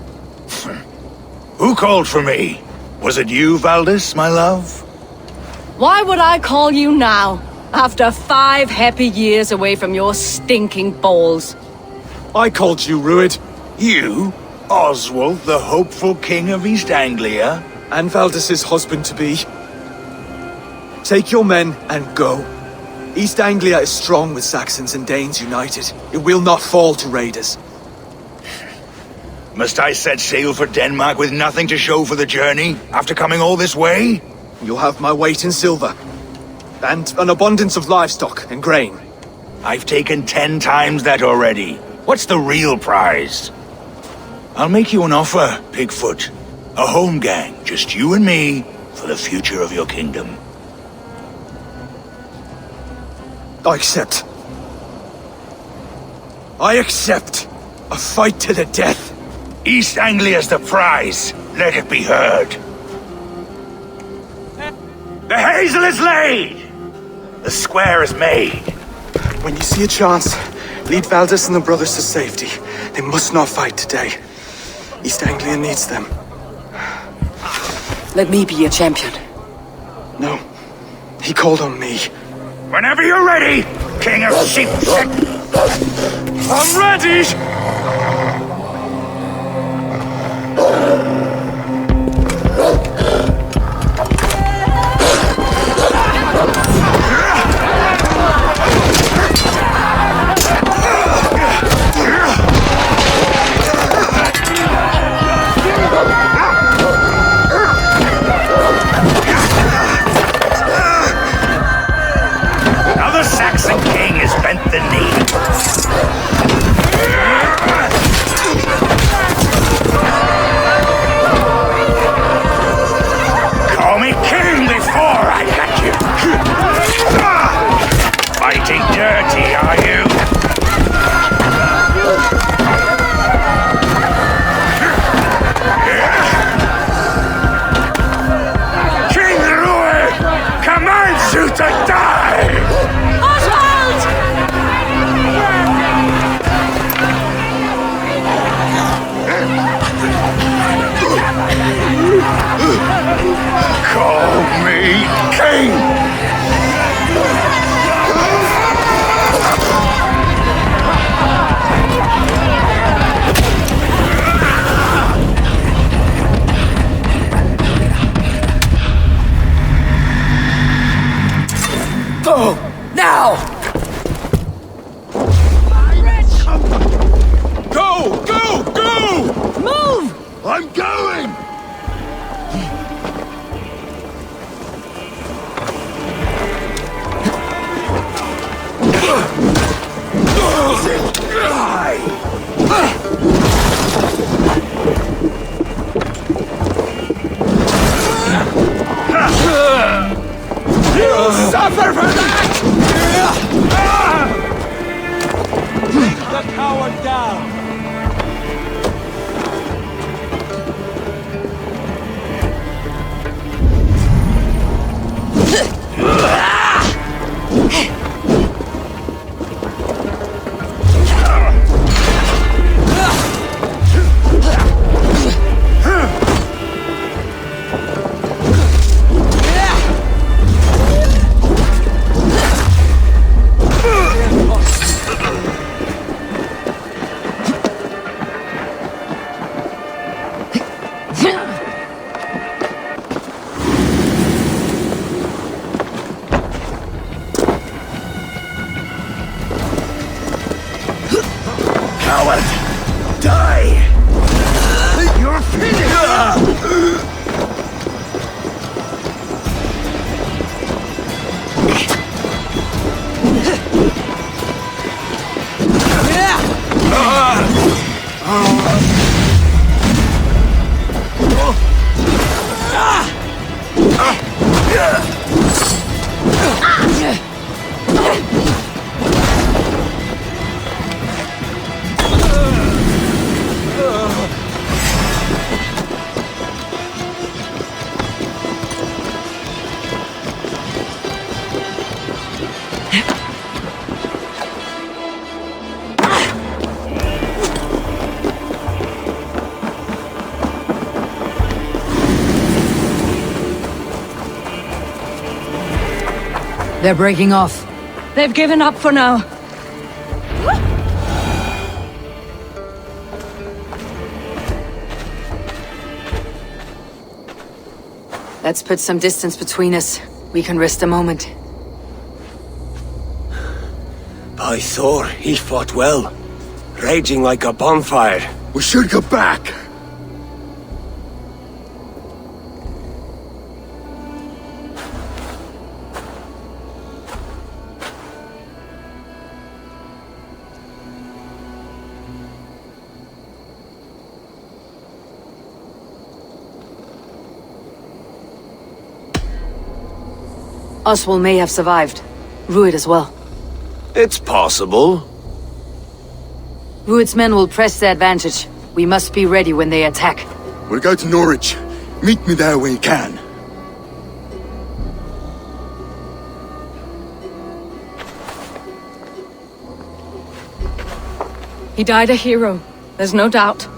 Who called for me? Was it you, Valdis, my love? Why would I call you now, after 5 happy years away from your stinking balls? I called you, Rued. You? Oswald, the hopeful king of East Anglia? And Valdis's husband-to-be. Take your men and go. East Anglia is strong with Saxons and Danes united. It will not fall to raiders. Must I set sail for Denmark with nothing to show for the journey, after coming all this way? You'll have my weight in silver. And an abundance of livestock and grain. I've taken 10 times that already. What's the real prize? I'll make you an offer, Pigfoot. A home gang, just you and me, for the future of your kingdom. I accept. I accept. A fight to the death. East Anglia's the prize. Let it be heard. The hazel is laid! The square is made. When you see a chance, lead Valdis and the brothers to safety. They must not fight today. East Anglia needs them. Let me be your champion. No. He called on me. Whenever you're ready, King of Sheep. I'm ready! Saxon king has bent the knee. Call me king before I got you. Fighting dirty, are you? King Rued commands you to die! Call me king! Go! Now! Go! Go! Go! Move! I'm going! You'll suffer for that! Take the coward down! They're breaking off. They've given up for now. Let's put some distance between us. We can rest a moment. By Thor, he fought well. Raging like a bonfire. We should go back. Oswald may have survived. Rued as well. It's possible. Rued's men will press the advantage. We must be ready when they attack. We'll go to Norwich. Meet me there when you can. He died a hero, there's no doubt.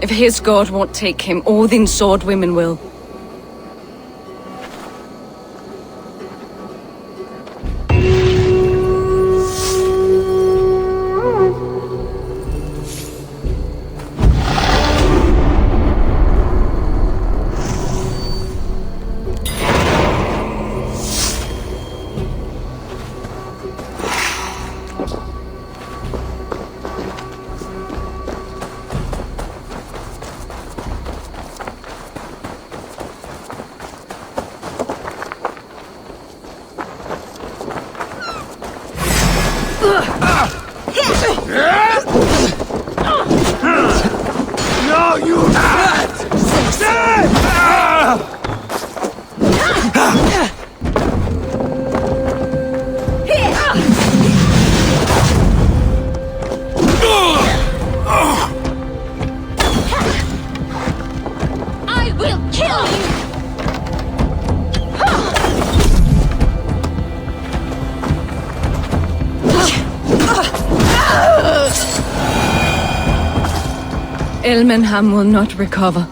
If his god won't take him, all these sword women will. Elmenham will not recover.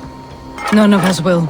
None of us will.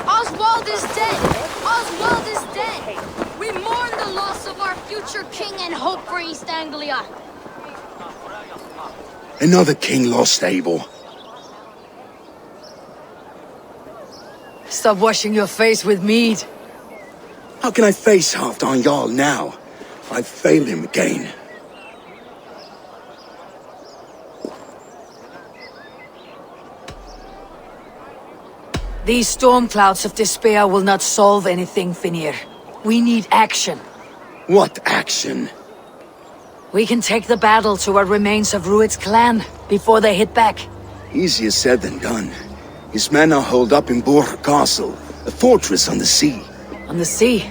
Oswald is dead! Oswald is dead! We mourn the loss of our future king and hope for East Anglia. Another king lost, Abel. Stop washing your face with mead. How can I face Halfdan Jarl now? I've failed him again. These storm clouds of despair will not solve anything, Finnr. We need action. What action? We can take the battle to what remains of Rued's clan before they hit back. Easier said than done. His men are holed up in Burgh Castle, a fortress on the sea. On the sea?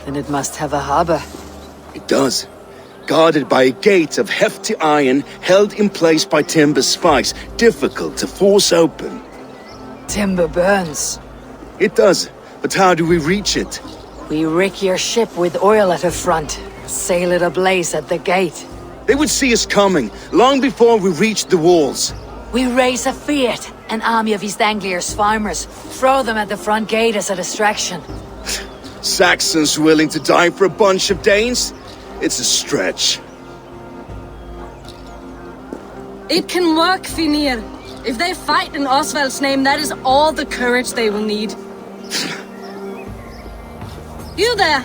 Then it must have a harbor. It does. Guarded by a gate of hefty iron, held in place by timber spikes, difficult to force open. Timber burns. It does, but how do we reach it? We rig your ship with oil at her front, sail it ablaze at the gate. They would see us coming, long before we reached the walls. We raise a Fiat, an army of East Anglia's farmers, throw them at the front gate as a distraction. Saxons willing to die for a bunch of Danes? It's a stretch. It can work, Finnr. If they fight in Oswald's name, that is all the courage they will need. You there!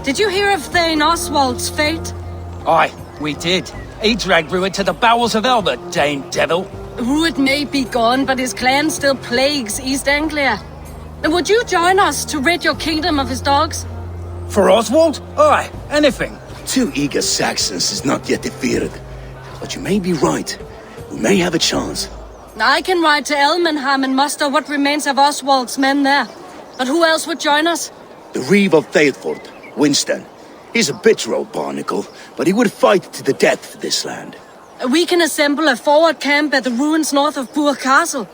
Did you hear of Thegn Oswald's fate? Aye, we did. He dragged Rued to the bowels of Elbert, Dane devil. Rued may be gone, but his clan still plagues East Anglia. And would you join us to rid your kingdom of his dogs? For Oswald? Aye, anything. 2 eager Saxons is not yet defeated. But you may be right. We may have a chance. I can ride to Elmenham and muster what remains of Oswald's men there. But who else would join us? The reeve of Theotford, Winston. He's a bitter old barnacle, but he would fight to the death for this land. We can assemble a forward camp at the ruins north of Burgh Castle.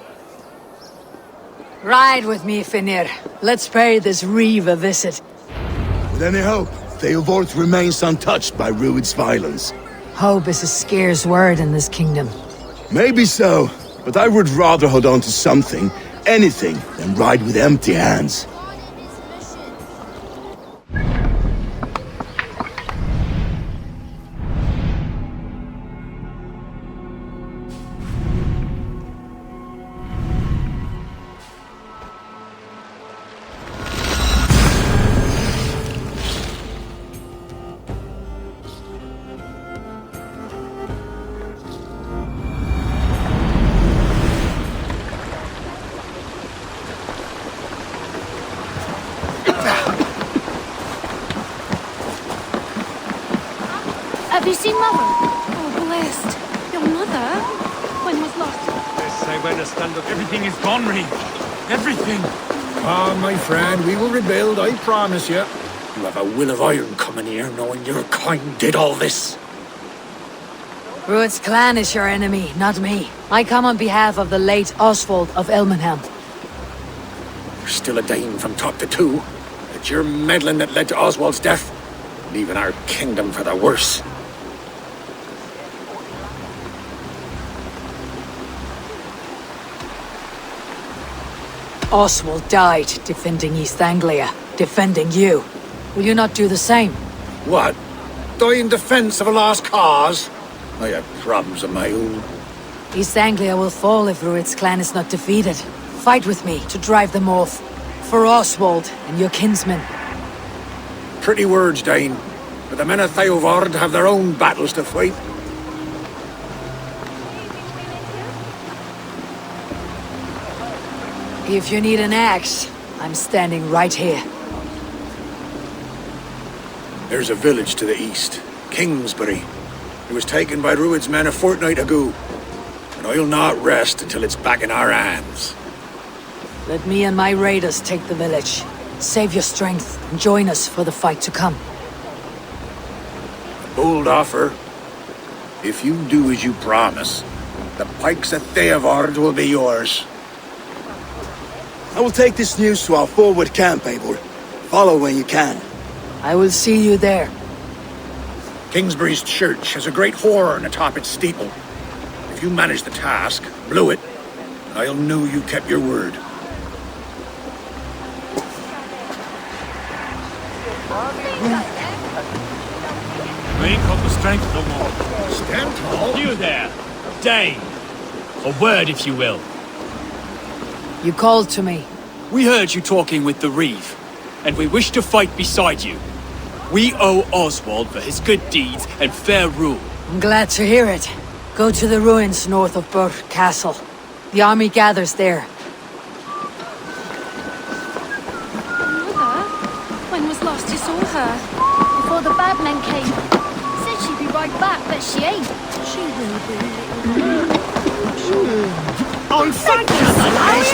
Ride with me, Finnr. Let's pay this reeve a visit. With any hope, Theotford remains untouched by Rued's violence. Hope is a scarce word in this kingdom. Maybe so, but I would rather hold on to something, anything, than ride with empty hands. Have you seen Mother? Oh, blessed. Your mother? When was lost? Yes, I better stand up. Everything is gone, Reeve. Everything. Ah, my friend, we will rebuild, I promise you. You have a will of iron coming here, knowing your kind did all this. Rued's clan is your enemy, not me. I come on behalf of the late Oswald of Elmenham. You're still a Dane from top to two. It's your meddling that led to Oswald's death, leaving our kingdom for the worse. Oswald died defending East Anglia, defending you. Will you not do the same? What? Die in defense of a lost cause? I have problems of my own. East Anglia will fall if Rued's clan is not defeated. Fight with me to drive them off. For Oswald and your kinsmen. Pretty words, Dane. But the men of Theotford have their own battles to fight. If you need an axe, I'm standing right here. There's a village to the east, Kingsbury. It was taken by Rued's men a fortnight ago. And I'll not rest until it's back in our hands. Let me and my raiders take the village. Save your strength and join us for the fight to come. Bold offer. If you do as you promise, the pikes of Theotford will be yours. I will take this news to our forward camp, Eivor. Follow when you can. I will see you there. Kingsbury's church has a great horn atop its steeple. If you manage the task, blow it, and I'll know you kept your word. We ain't got the strength no more. Stand tall. You there, Dane. A word, if you will. You called to me. We heard you talking with the reeve, and we wish to fight beside you. We owe Oswald for his good deeds and fair rule. I'm glad to hear it. Go to the ruins north of Burgh Castle. The army gathers there. Mother, when was last you saw her? Before the bad men came. Said she'd be right back, but she ain't. She will be. On front of the lies,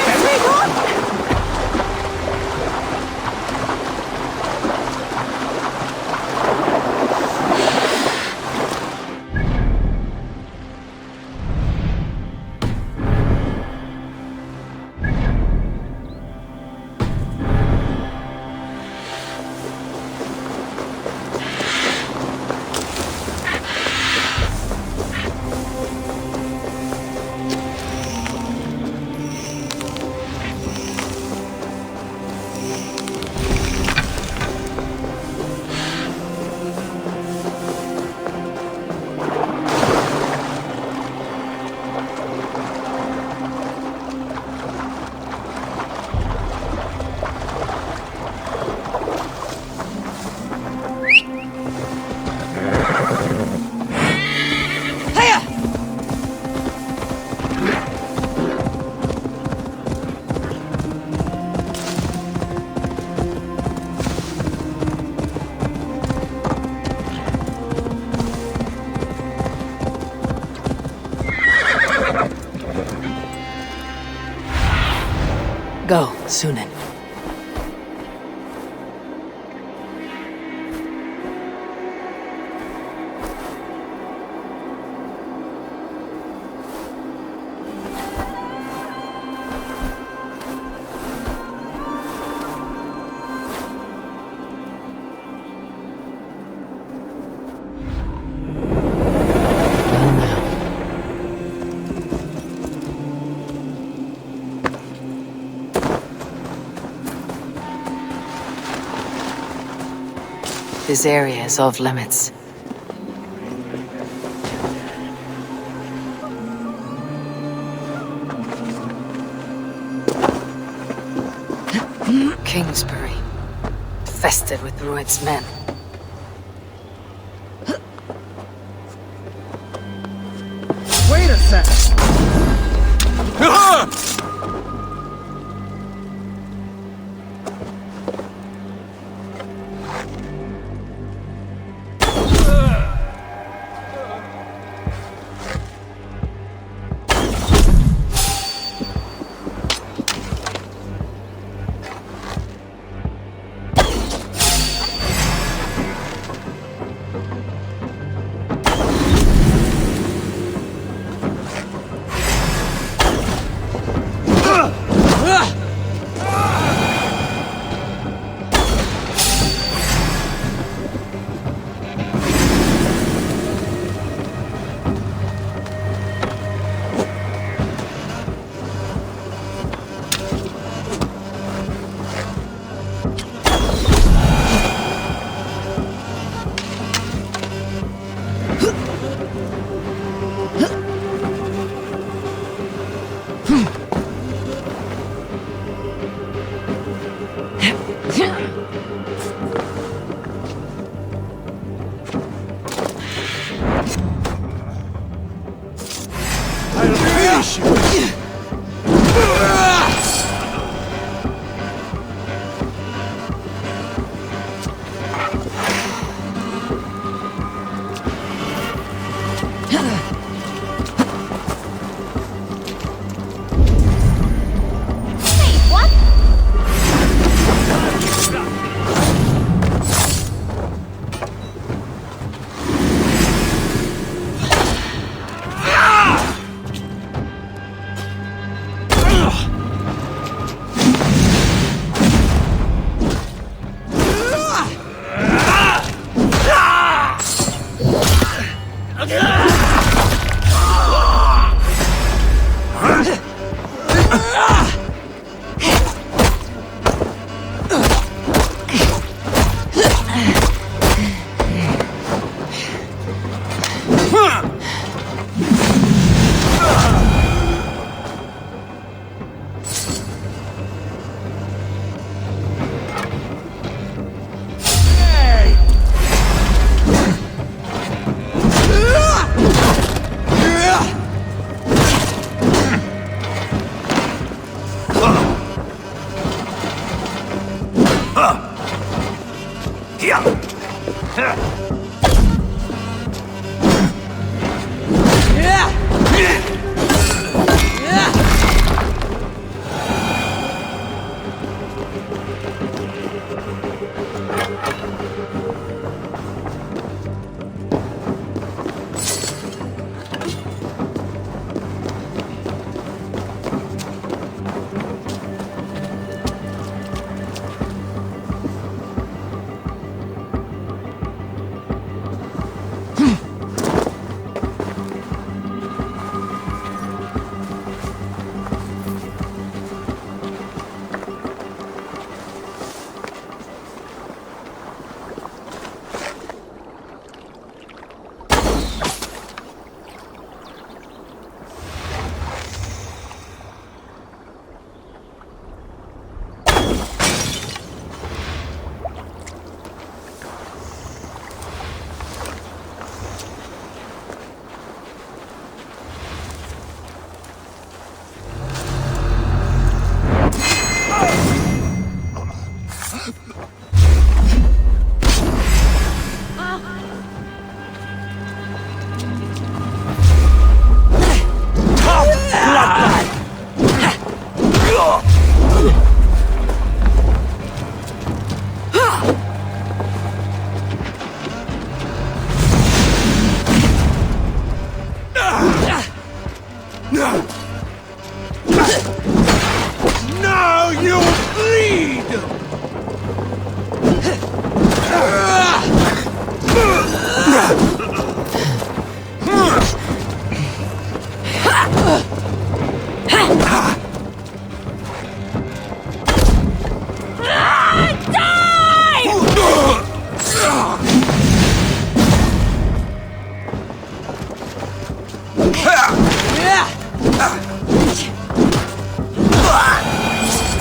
Go, Sunan. This area is off limits. Kingsbury, infested with Rued's men. Wait a sec!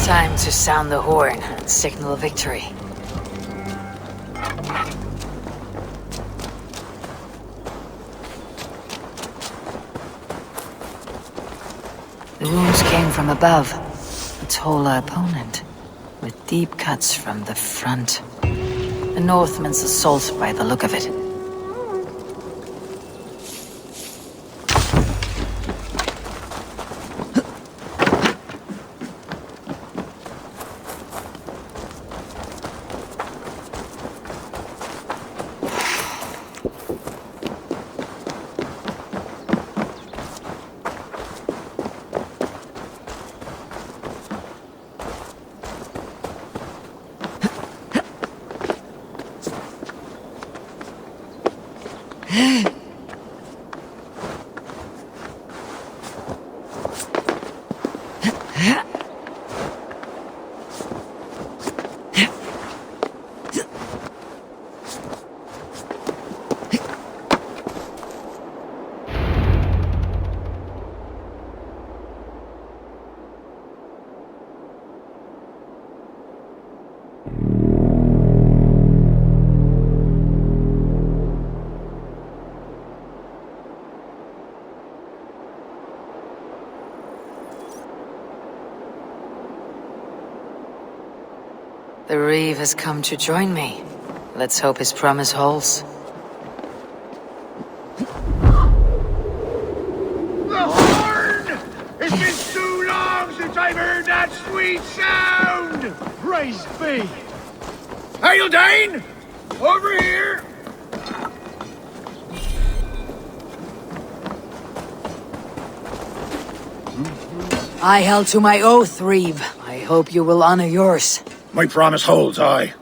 Time to sound the horn and signal victory. The wounds came from above. A taller opponent, with deep cuts from the front. The Northman's assault by the look of it. The reeve has come to join me. Let's hope his promise holds. The horn! It's been too long since I've heard that sweet sound! Praise be! Hail, Dane! Over here! I held to my oath, reeve. I hope you will honor yours. My promise holds, aye.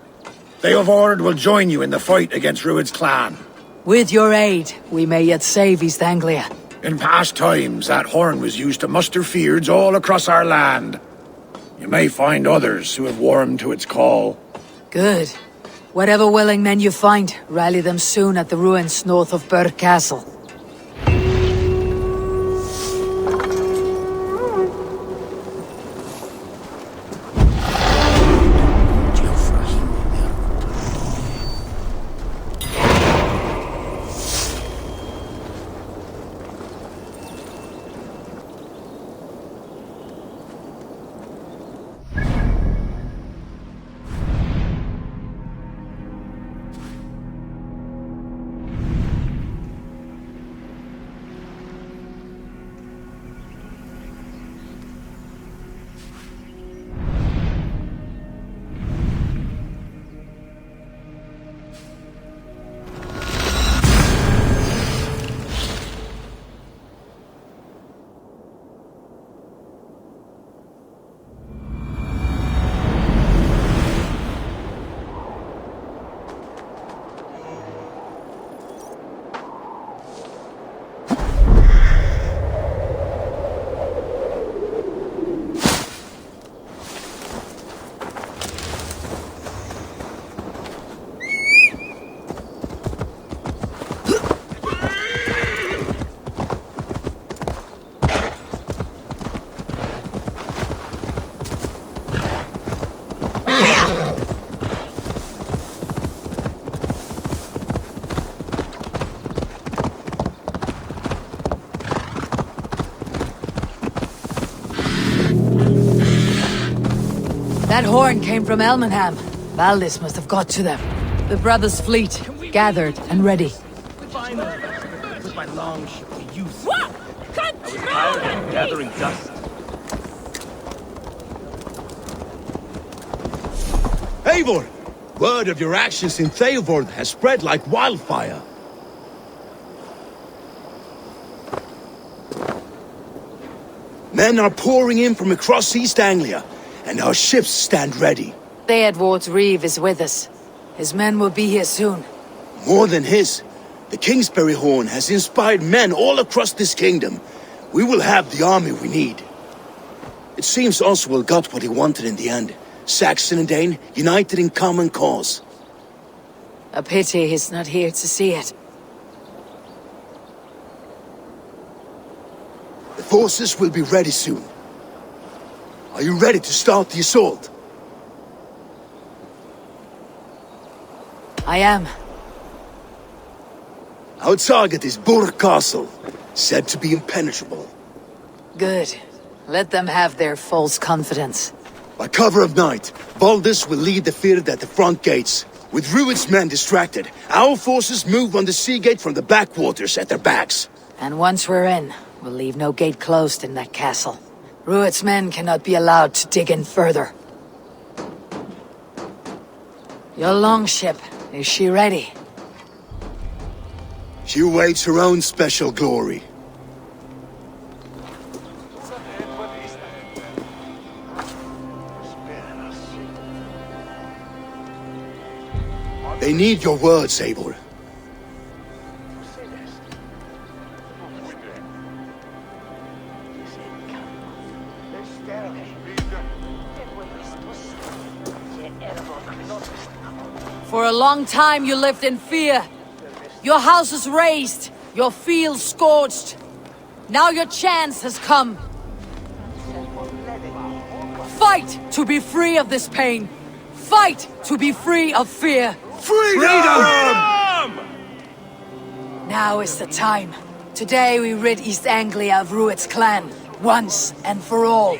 Theotford will join you in the fight against Rued's clan. With your aid, we may yet save East Anglia. In past times, that horn was used to muster fyrds all across our land. You may find others who have warmed to its call. Good. Whatever willing men you find, rally them soon at the ruins north of Burgh Castle. That horn came from Elmenham. Valdis must have got to them. The brothers' fleet, gathered and ready. With my long ship to use. I was tired of gathering dust. Eivor! Word of your actions in Theotford has spread like wildfire. Men are pouring in from across East Anglia, and our ships stand ready. Theodward's reeve is with us. His men will be here soon. More than his. The Kingsbury horn has inspired men all across this kingdom. We will have the army we need. It seems Oswald got what he wanted in the end. Saxon and Dane united in common cause. A pity he's not here to see it. The forces will be ready soon. Are you ready to start the assault? I am. Our target is Burgh Castle, said to be impenetrable. Good. Let them have their false confidence. By cover of night, Valdis will lead the Finnr at the front gates. With Rued's men distracted, our forces move on the sea gate from the backwaters at their backs. And once we're in, we'll leave no gate closed in that castle. Rued's men cannot be allowed to dig in further. Your longship, is she ready? She awaits her own special glory. They need your words, Eivor. For a long time you lived in fear. Your houses razed, your fields scorched. Now your chance has come. Fight to be free of this pain. Fight to be free of fear. Freedom! Now is the time. Today we rid East Anglia of Rued's clan, once and for all.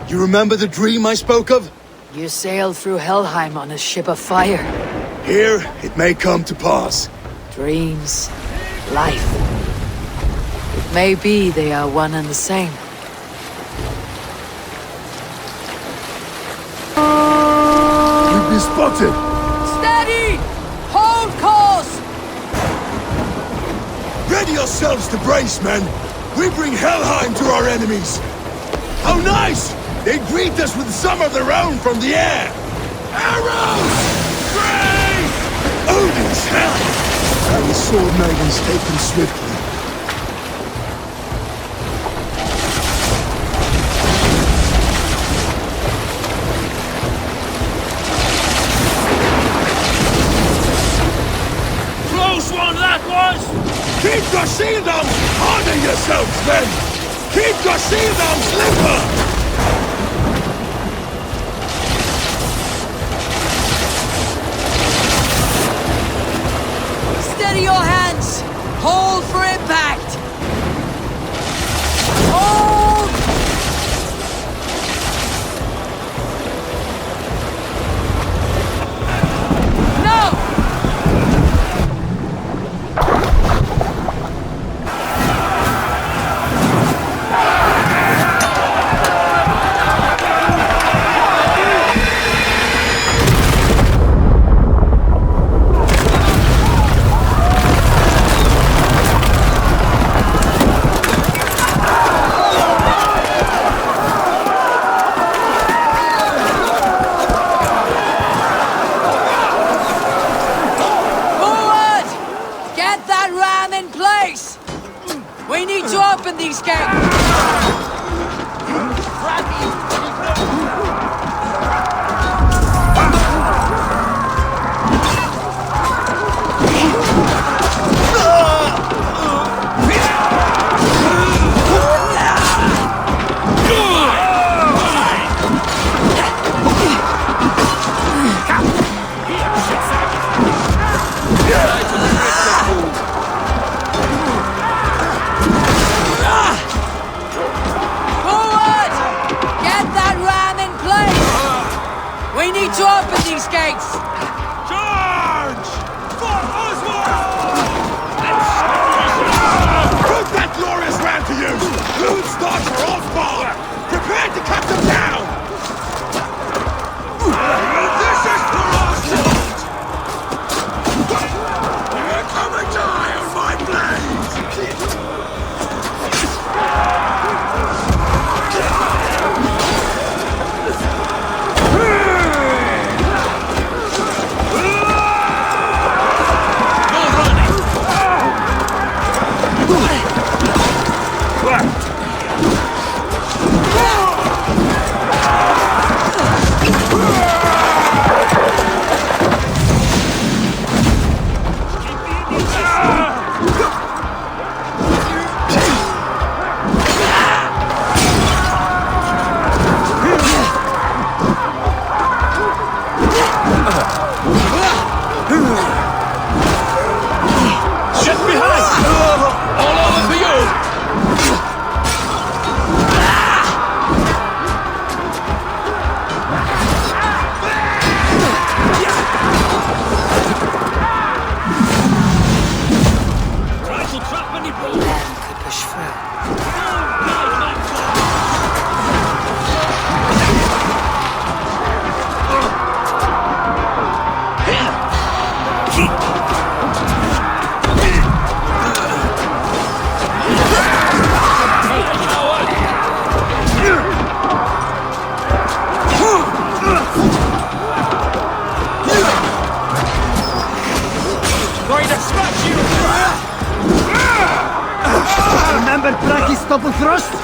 You remember the dream I spoke of? You sailed through Helheim on a ship of fire. Here, it may come to pass. Dreams, life. It may be they are one and the same. You've been spotted! Steady! Hold course! Ready yourselves to brace, men! We bring Helheim to our enemies! How nice! They greet us with some of their own from the air! Arrows! Grace! Odin's hell! And the sword maidens take them swiftly. Close one, that was! Keep your shield arms! Honor yourselves, men! Keep your shield arms limber! Steady your hands! Hold for impact! Hold! No! These gates! To open these gates! Charge! For Oswald! Put that glorious ram to use! Rued starts for Oswald! Prepare to cut them down! This is for Oswald! Come and die on my blade! nice double thrust.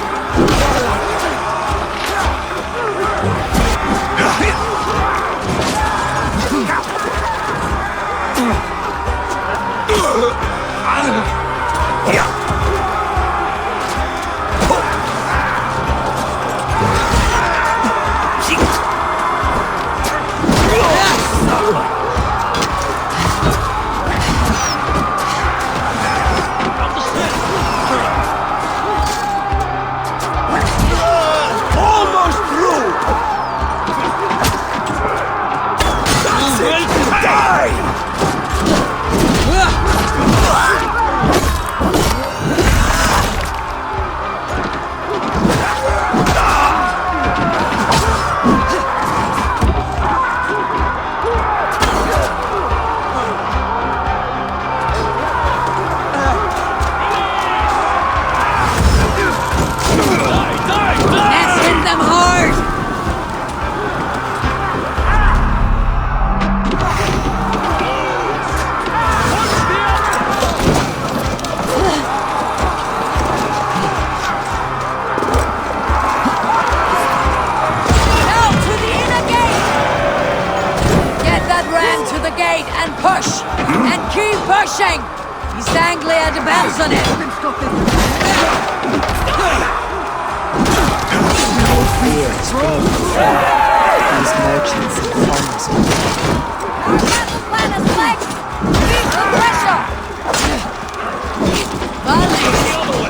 East Anglia depends on it. No fear is being these merchants and farmers. Keep the pressure!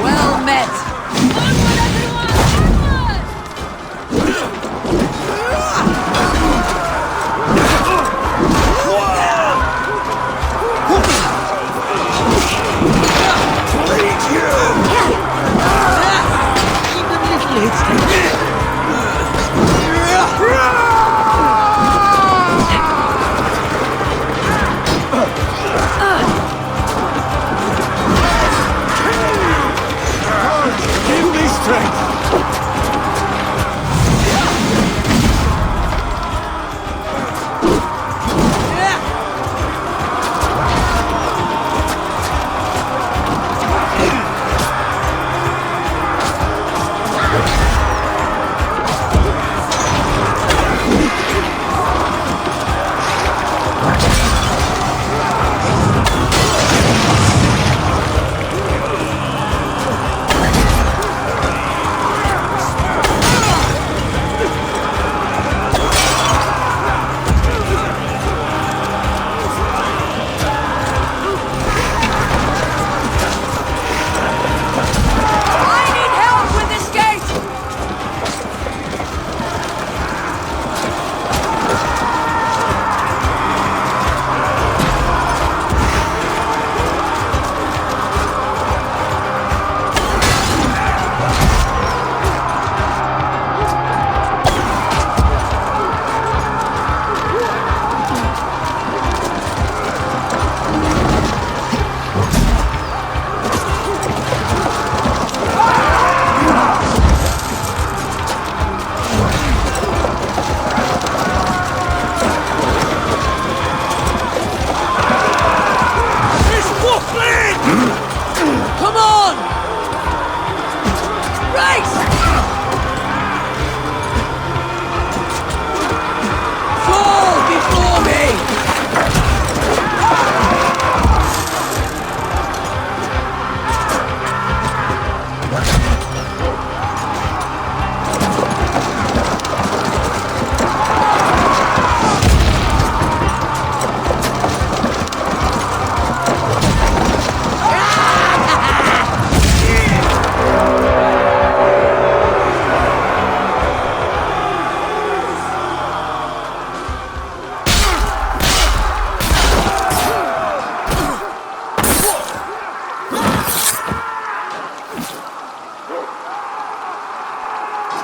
Well met.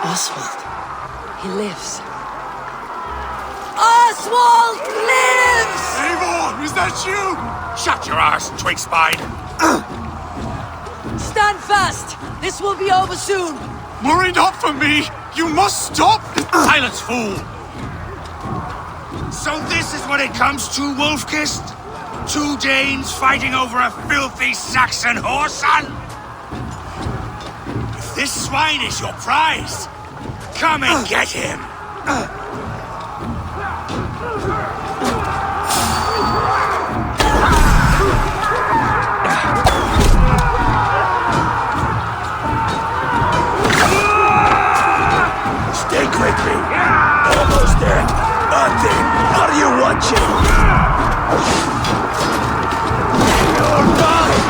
Oswald. He lives. Oswald lives! Eivor, is that you? Shut your arse, twig spine! Stand fast! This will be over soon! Worry not for me! You must stop! Silence, fool! So this is what it comes to, Wolf-Kissed? 2 Danes fighting over a filthy Saxon whoreson? This swine is your prize! Come and get him! Stay quickly! Almost there! Nothing! Are you watching? You're mine!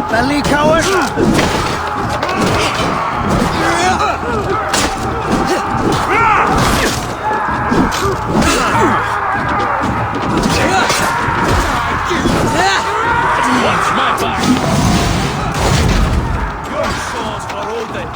Belly coward! Watch my back! Your swords for Odin!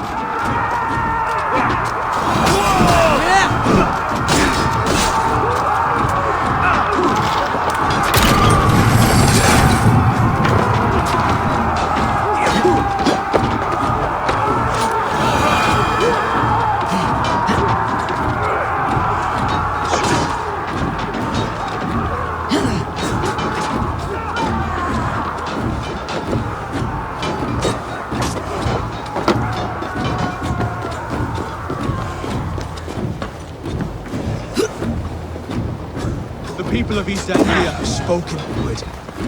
The people of East Anglia have spoken, Rued.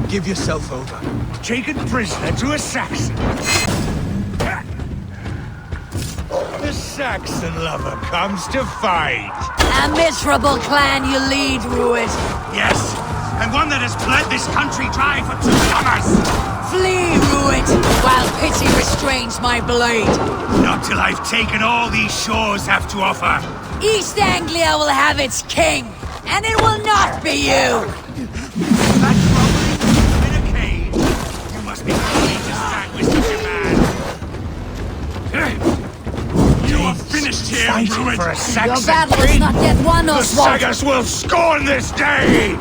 Give yourself over. Taken prisoner to a Saxon. The Saxon lover comes to fight. A miserable clan you lead, Rued. Yes, and one that has bled this country dry for 2 summers. Flee, Rued, while pity restrains my blade. Not till I've taken all these shores have to offer. East Anglia will have its king, and it will not be you. That troubling in a cage. You must be willing to stand with such a man. You are finished here, Rued. For a Saxon Your battle is not yet won, The Oswald. Sagas will scorn this day!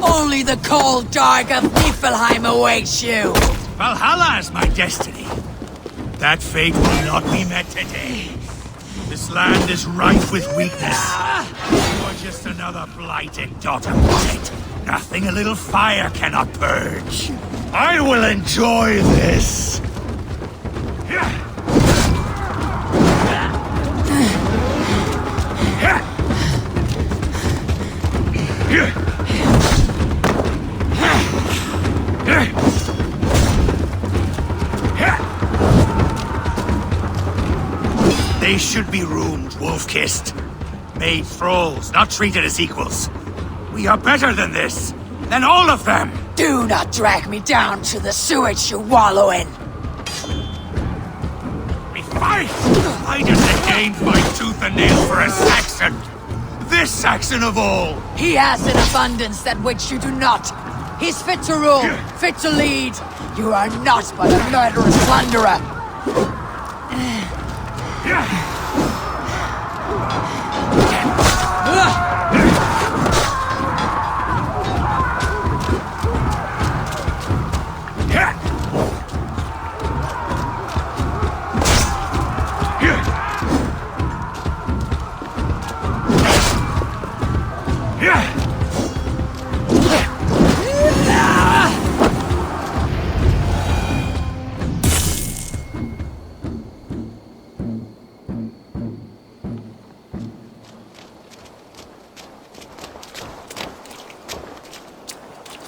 Only the cold dark of Niflheim awaits you. Valhalla is my destiny. That fate will not be met today. This land is rife with weakness. You are just another blighted dot upon it. Nothing a little fire cannot purge. I will enjoy this. They should be roomed, wolf-kissed. Made thralls, not treated as equals. We are better than this. Than all of them. Do not drag me down to the sewage you wallow in. We fight! Why does the Dane fight tooth and nail for a Saxon? this Saxon of all! He has an abundance that which you do not. He's fit to rule, fit to lead. You are not but a murderous plunderer.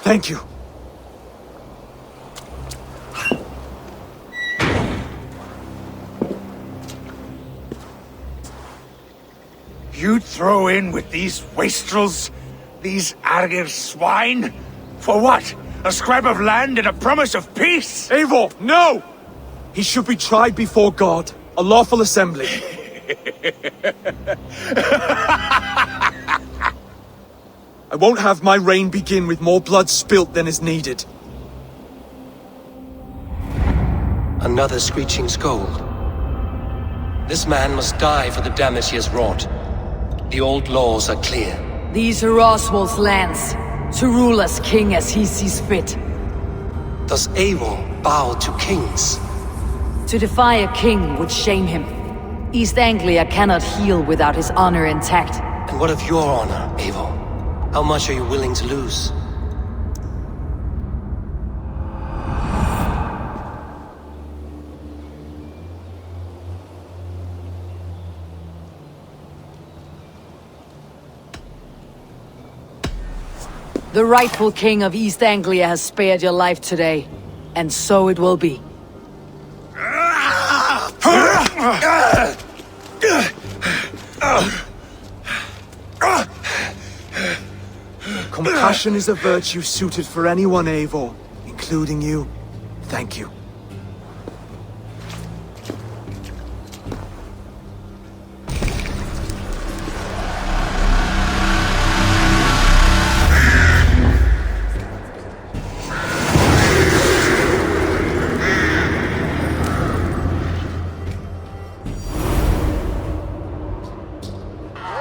Thank you. You'd throw in with these wastrels? These Argir swine? For what? A scrap of land and a promise of peace? Eivor, no! He should be tried before God, a lawful assembly. I won't have my reign begin with more blood spilt than is needed. Another screeching scold. This man must die for the damage he has wrought. The old laws are clear. These are Oswald's lands, to rule as king as he sees fit. Does Eivor bow to kings? To defy a king would shame him. East Anglia cannot heal without his honor intact. And what of your honor, Eivor? How much are you willing to lose? The rightful king of East Anglia has spared your life today, and so it will be. Compassion is a virtue suited for anyone, Eivor, including you. Thank you.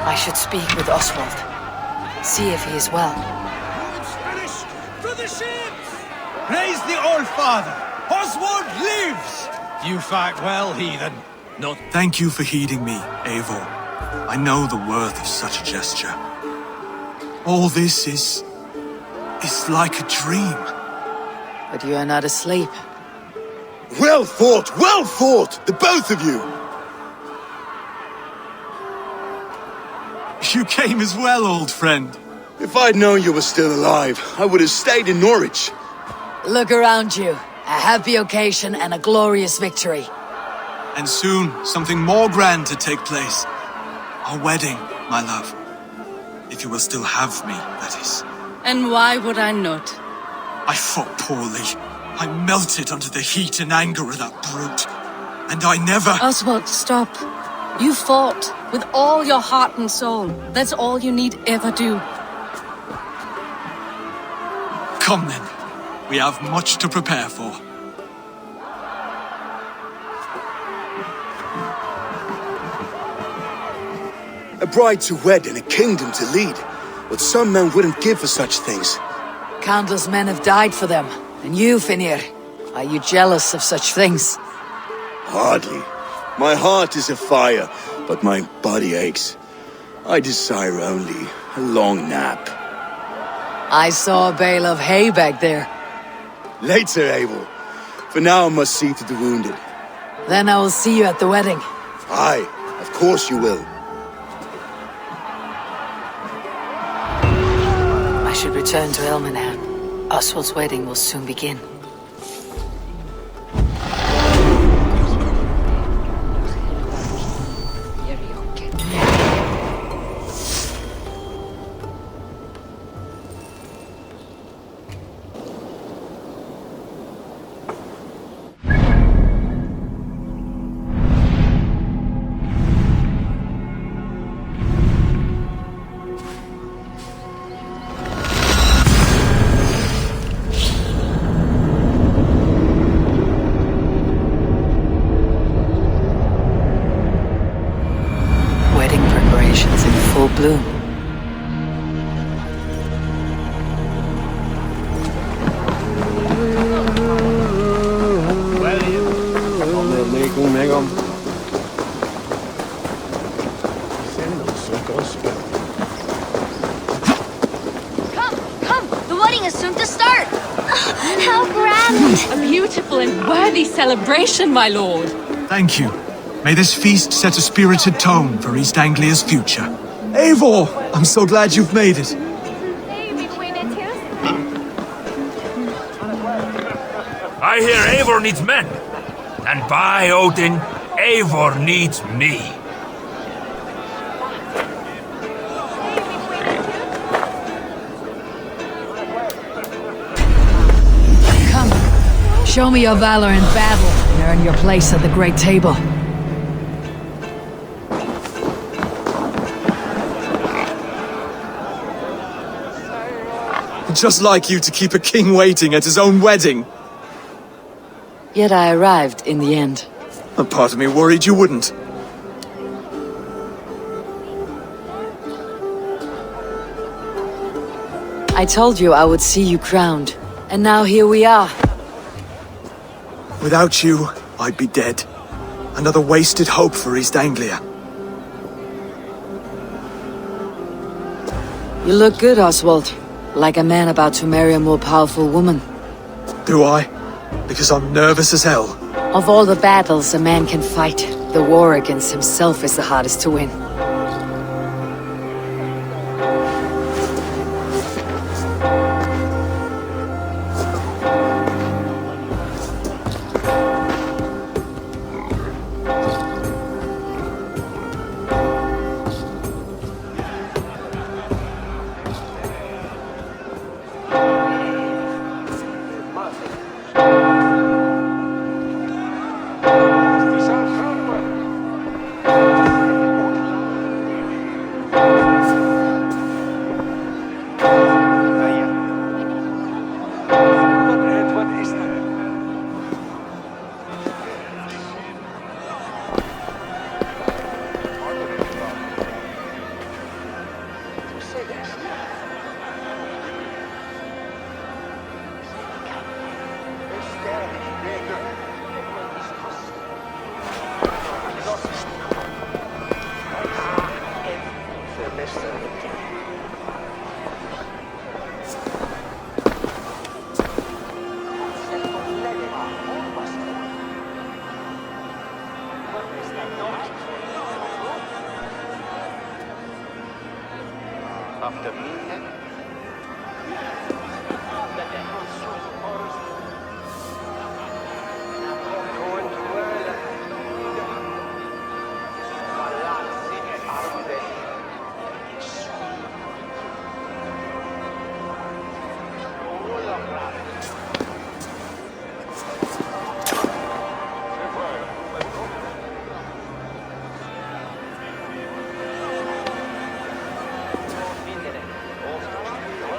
I should speak with Oswald. See if he is well. It's finished! To the ships! Praise the All-Father! Oswald lives! You fight well, heathen. Not... Thank you for heeding me, Eivor. I know the worth of such a gesture. All this is like a dream. But you are not asleep. Well fought! Well fought! The both of you! You came as well, old friend. If I'd known you were still alive, I would have stayed in Norwich. Look around you. A happy occasion and a glorious victory. And soon, something more grand to take place. Our wedding, my love. If you will still have me, that is. And why would I not? I fought poorly. I melted under the heat and anger of that brute. And I never... Oswald, stop. You fought with all your heart and soul. That's all you need ever do. Come then. We have much to prepare for. A bride to wed and a kingdom to lead. What some men wouldn't give for such things. Countless men have died for them. And you, Finnr, are you jealous of such things? Hardly. My heart is afire, but my body aches. I desire only a long nap. I saw a bale of hay back there. Later, Abel. For now I must see to the wounded. Then I will see you at the wedding. Aye, of course you will. I should return to Elmenham. Oswald's wedding will soon begin. wedding is soon to start. How grand! A beautiful and worthy celebration, my lord. Thank you. May this feast set a spirited tone for East Anglia's future. Eivor! I'm so glad you've made it. I hear Eivor needs men. And by Odin, Eivor needs me. Come, show me your valor in battle and earn your place at the Great Table. Just like you to keep a king waiting at his own wedding. Yet I arrived in the end. A part of me worried you wouldn't. I told you I would see you crowned, and now here we are. Without you, I'd be dead. Another wasted hope for East Anglia. You look good, Oswald. Like a man about to marry a more powerful woman. Do I? Because I'm nervous as hell. Of all the battles a man can fight, the war against himself is the hardest to win.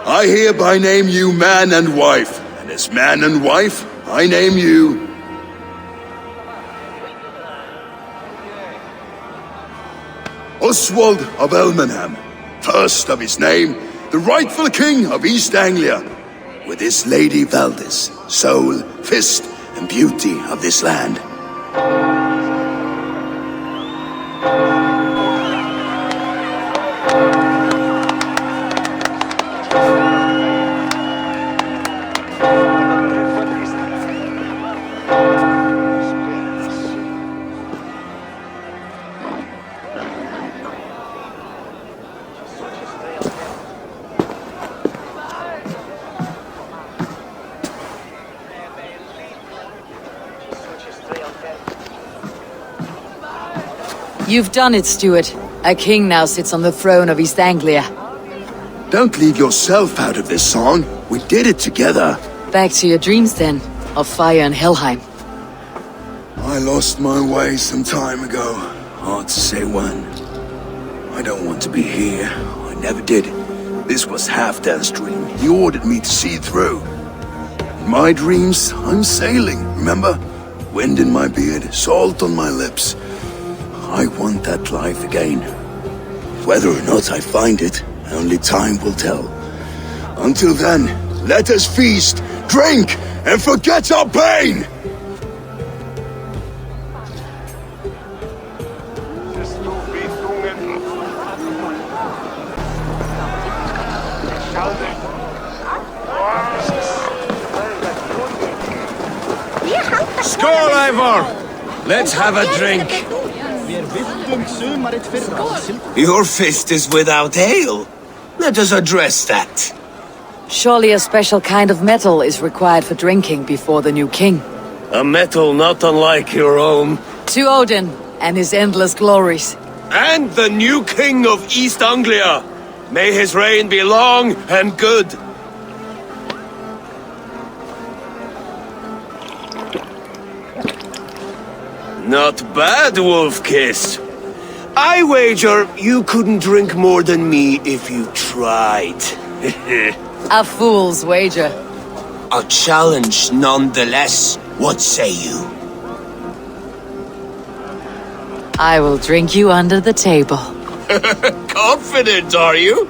I hereby name you man and wife, and as man and wife, I name you... Oswald of Elmenham, first of his name, the rightful king of East Anglia, with his lady Valdis, soul, fist, and beauty of this land. You've done it, steward. A king now sits on the throne of East Anglia. Don't leave yourself out of this song. We did it together. Back to your dreams then, of fire and Helheim. I lost my way some time ago. Hard to say when. I don't want to be here. I never did. This was Halfdan's dream. He ordered me to see it through. In my dreams, I'm sailing, remember? Wind in my beard, salt on my lips. I want that life again. Whether or not I find it, only time will tell. Until then, let us feast, drink, and forget our pain! Ivor! Let's have a drink. Your fist is without ale. Let us address that. Surely a special kind of metal is required for drinking before the new king. A metal not unlike your own. To Odin and his endless glories. And the new king of East Anglia. May his reign be long and good. Not bad, Wolf-Kissed. I wager you couldn't drink more than me if you tried. A fool's wager. A challenge nonetheless. What say you? I will drink you under the table. Confident, are you?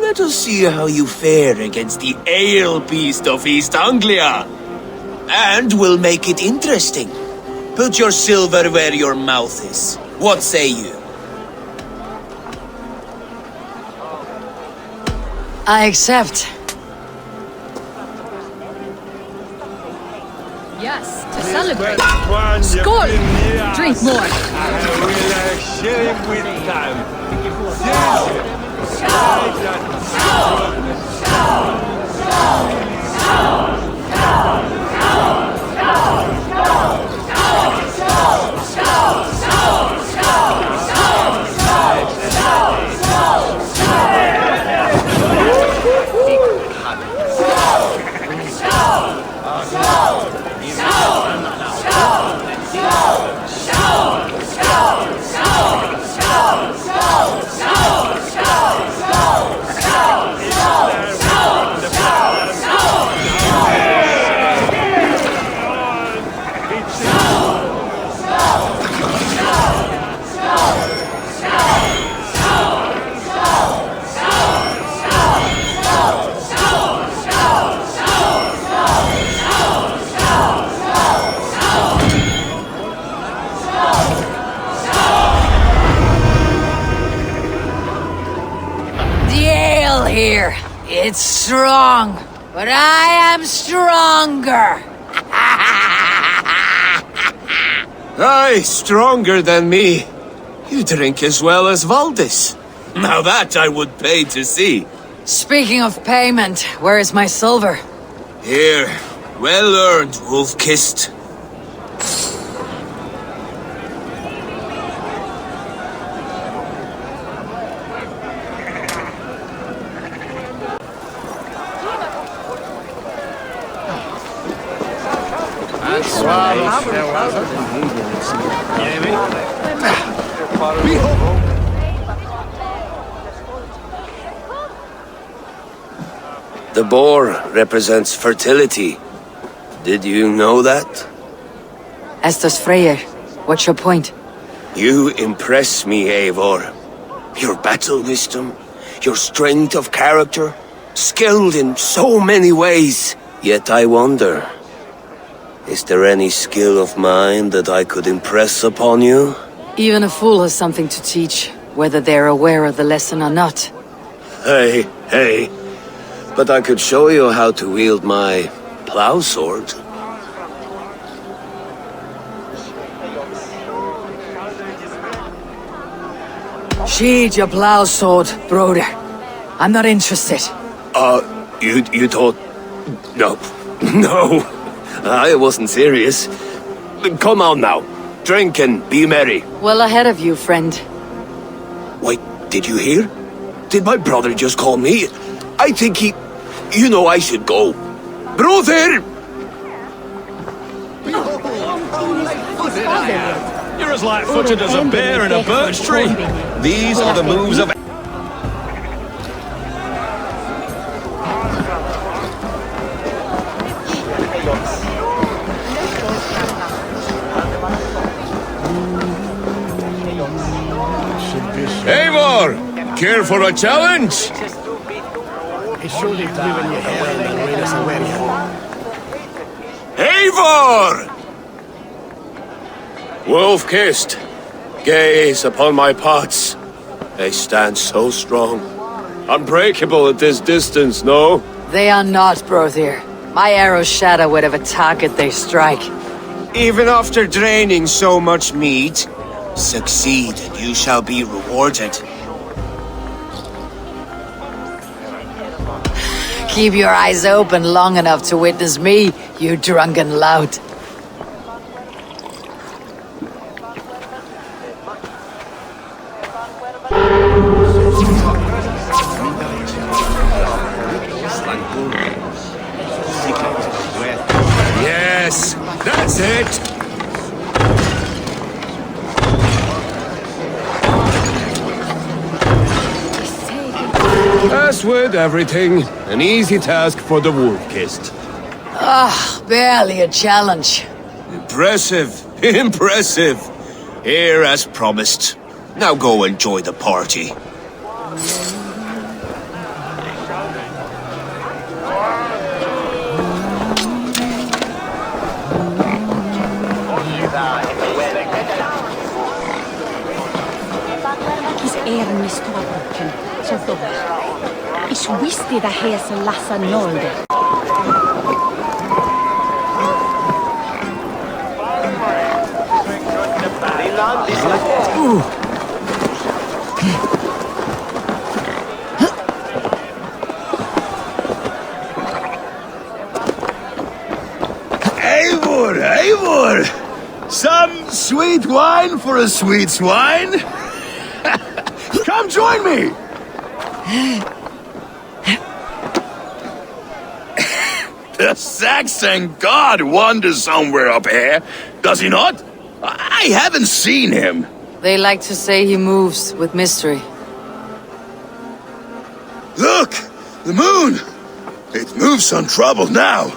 Let us see how you fare against the ale beast of East Anglia. And we'll make it interesting. Put your silver where your mouth is. What say you? I accept. Yes, to celebrate. Skål! Drink more. Here. It's strong, but I am stronger. Aye, stronger than me. You drink as well as Valdis. Now that I would pay to see. Speaking of payment, where is my silver? Here. Well earned, Wolf-Kissed. The boar represents fertility. Did you know that? As does Freyr. What's your point? You impress me, Eivor. Your battle wisdom, your strength of character, skilled in so many ways. Yet I wonder, is there any skill of mine that I could impress upon you? Even a fool has something to teach, whether they're aware of the lesson or not. Hey. But I could show you how to wield my plow sword. Sheathe your plow sword, brother. I'm not interested. You thought... No. I wasn't serious. Come on now. Drink and be merry. Well ahead of you, friend. Wait, did you hear? Did my brother just call me? I think he... You know I should go. Brother! You're as light-footed as a bear in a birch tree. These are the moves of... Eivor! Care for a challenge? Eivor! Wolf-Kissed, gaze upon my pots. They stand so strong. Unbreakable at this distance, no? They are not, Brother. My arrows shatter whatever target they strike. Even after draining so much meat, succeed and you shall be rewarded. Keep your eyes open long enough to witness me, you drunken lout. Yes, that's it! As with everything, an easy task for the wolf-kissed. Ah, barely a challenge. Impressive, impressive. Here as promised. Now go enjoy the party. Ich wiste det här så lassa nolde. Eivor, Eivor! Some sweet wine for a sweet swine? Come join me! The Saxon god wanders somewhere up here, does he not? I haven't seen him. They like to say he moves with mystery. Look! The moon! It moves untroubled now.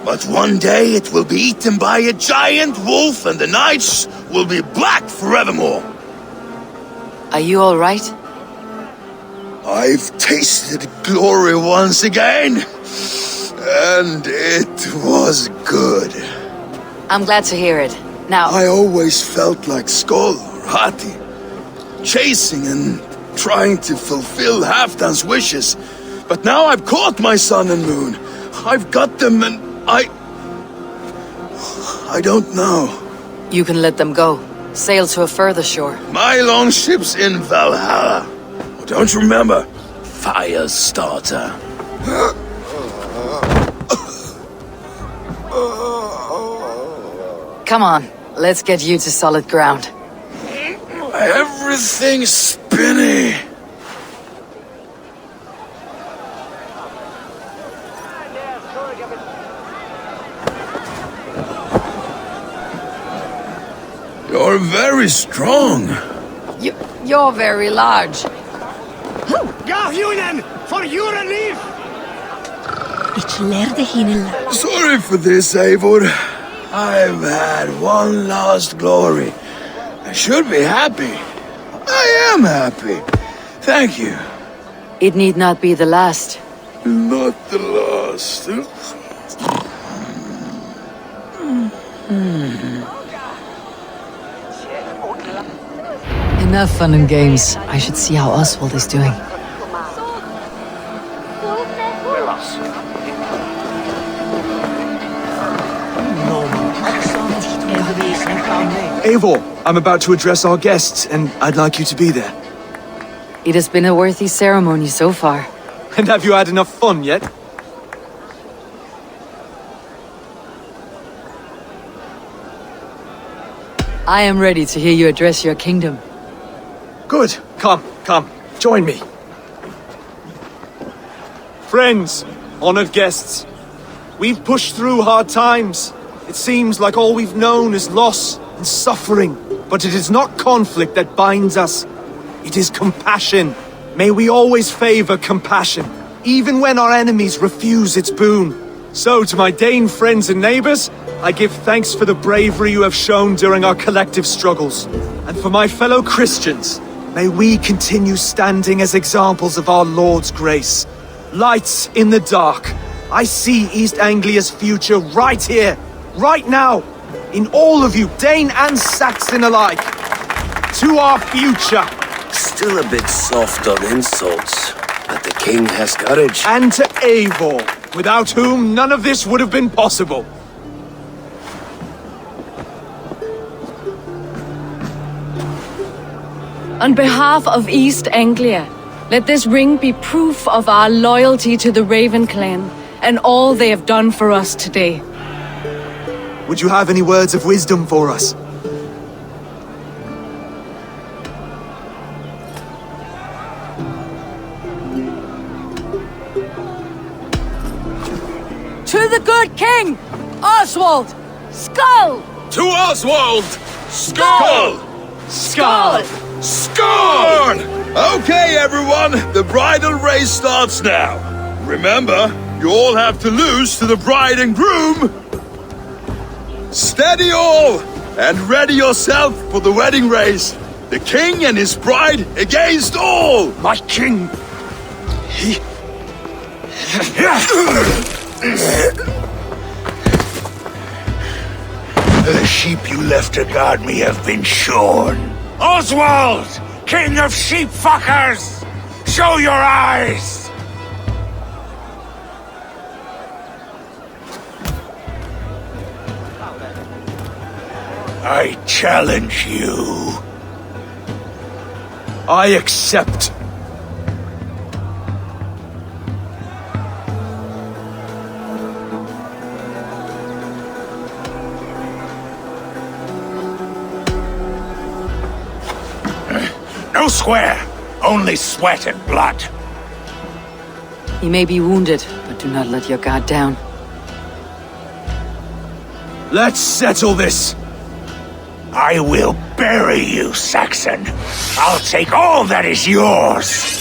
But one day it will be eaten by a giant wolf and the nights will be black forevermore. Are you all right? I've tasted glory once again. And it was good. I'm glad to hear it. Now... I always felt like Skoll or Hati. Chasing and trying to fulfill Halfdan's wishes. But now I've caught my sun and moon. I've got them and I don't know. You can let them go. Sail to a further shore. My longship's in Valhalla. Oh, don't you remember? Firestarter. Come on, let's get you to solid ground. Everything's spinny. You're very strong. You're very large. Garhunen, for your relief! Sorry for this, Eivor. I've had one last glory. I should be happy. I am happy. Thank you. It need not be the last. Not the last. Enough fun and games. I should see how Oswald is doing. Eivor, I'm about to address our guests, and I'd like you to be there. It has been a worthy ceremony so far. And have you had enough fun yet? I am ready to hear you address your kingdom. Good. Come, join me. Friends, honored guests, we've pushed through hard times. It seems like all we've known is loss and suffering. But it is not conflict that binds us. It is compassion. May we always favor compassion, even when our enemies refuse its boon. So, to my Dane friends and neighbors, I give thanks for the bravery you have shown during our collective struggles. And for my fellow Christians, may we continue standing as examples of our Lord's grace. Lights in the dark. I see East Anglia's future right here, right now, in all of you, Dane and Saxon alike. To our future. Still a bit soft on insults, but the king has courage. And to Eivor, without whom none of this would have been possible. On behalf of East Anglia, let this ring be proof of our loyalty to the Raven clan and all they have done for us today. Would you have any words of wisdom for us? To the good king, Oswald! Skull! To Oswald! Skull! Skull! Skull! Okay, everyone, the bridal race starts now. Remember, you all have to lose to the bride and groom. Steady all, and ready yourself for the wedding race. The king and his bride against all. My king! The sheep you left to guard me have been shorn. Oswald! King of sheep fuckers! Show your eyes! I challenge you. I accept. No swear, only sweat and blood. He may be wounded, but do not let your guard down. Let's settle this. I will bury you, Saxon. I'll take all that is yours.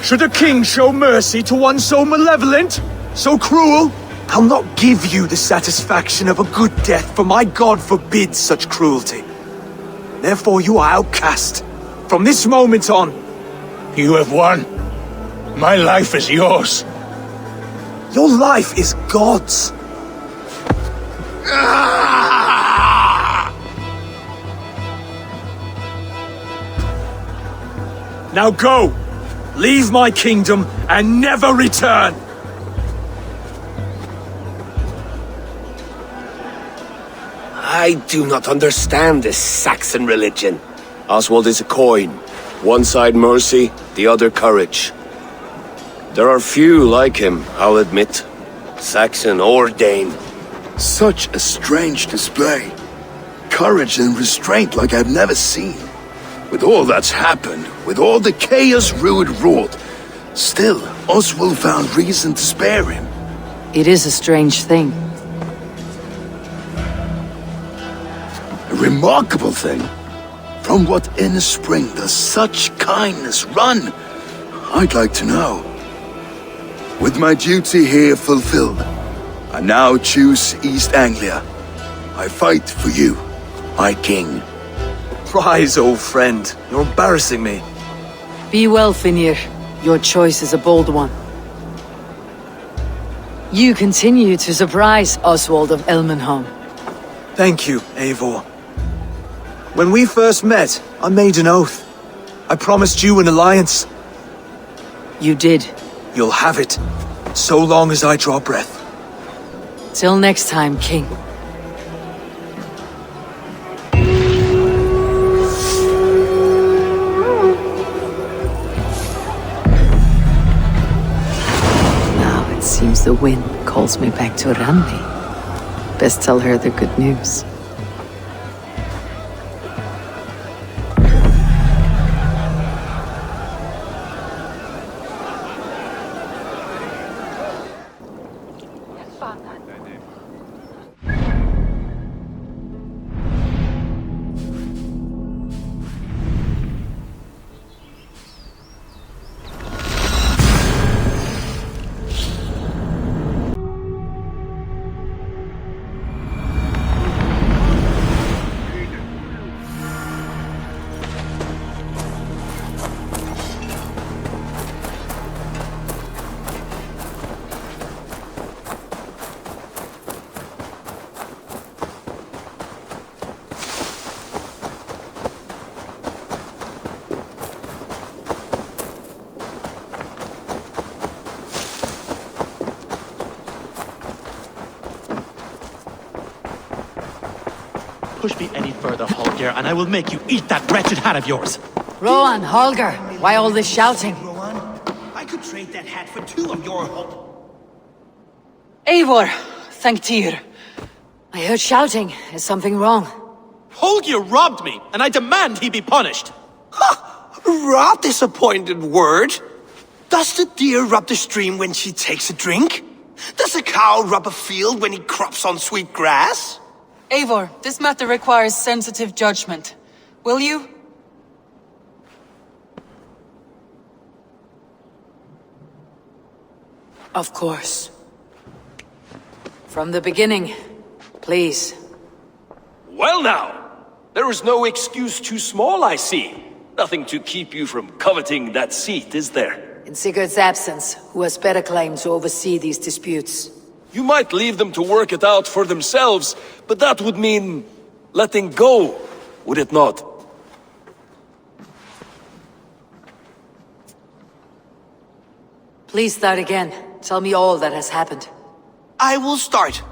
Should a king show mercy to one so malevolent? So cruel? I'll not give you the satisfaction of a good death, for my god forbids such cruelty. Therefore you are outcast. From this moment on. You have won. My life is yours. Your life is God's. Now go! Leave my kingdom and never return! I do not understand this Saxon religion. Oswald is a coin. One side mercy, the other courage. There are few like him, I'll admit. Saxon or Dane. Such a strange display. Courage and restraint like I've never seen. With all that's happened, with all the chaos Rued wrought, still, Oswald found reason to spare him. It is a strange thing. A remarkable thing. From what inner spring does such kindness run? I'd like to know. With my duty here fulfilled, I now choose East Anglia. I fight for you, my king. Rise, old friend. You're embarrassing me. Be well, Finnr. Your choice is a bold one. You continue to surprise Oswald of Elmenham. Thank you, Eivor. When we first met, I made an oath. I promised you an alliance. You did. You'll have it, so long as I draw breath. Till next time, King. Seems the wind calls me back to Randvi. Best tell her the good news. push me any further, Holger, and I will make you eat that wretched hat of yours. Rowan, Holger, why all this shouting? I could trade that hat for 2 of your Eivor, thank Tyr. I heard shouting. Is something wrong? Holger robbed me, and I demand he be punished. Raw disappointed word. Does the deer rub the stream when she takes a drink? Does a cow rub a field when he crops on sweet grass? Eivor, this matter requires sensitive judgment. Will you? Of course. From the beginning, please. Well now, there is no excuse too small, I see. Nothing to keep you from coveting that seat, is there? In Sigurd's absence, who has better claim to oversee these disputes? You might leave them to work it out for themselves, but that would mean letting go, would it not? Please start again. Tell me all that has happened. I will start.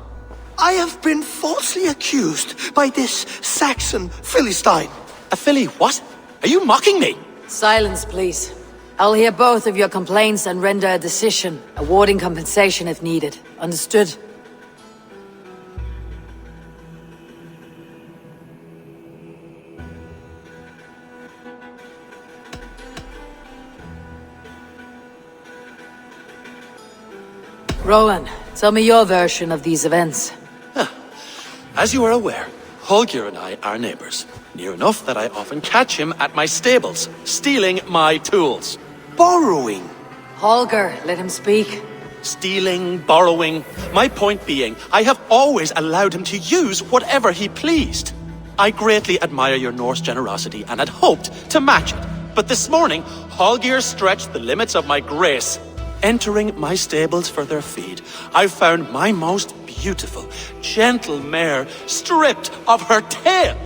I have been falsely accused by this Saxon Philistine. A Philly what? Are you mocking me? Silence, please. I'll hear both of your complaints and render a decision, awarding compensation if needed. Understood? Rowan, tell me your version of these events. As you are aware, Holger and I are neighbors. Near enough that I often catch him at my stables, stealing my tools. Borrowing. Holger, let him speak. Stealing, borrowing. My point being, I have always allowed him to use whatever he pleased. I greatly admire your Norse generosity and had hoped to match it. But this morning, Holger stretched the limits of my grace. Entering my stables for their feed, I found my most beautiful, gentle mare stripped of her tail.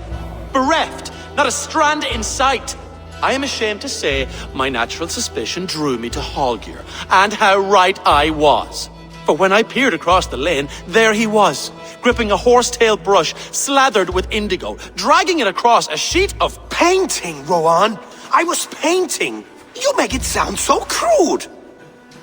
Bereft, not a strand in sight. I am ashamed to say my natural suspicion drew me to Holger, and how right I was. For when I peered across the lane, there he was, gripping a horsetail brush slathered with indigo, dragging it across a sheet of painting, Rowan. I was painting. You make it sound so crude.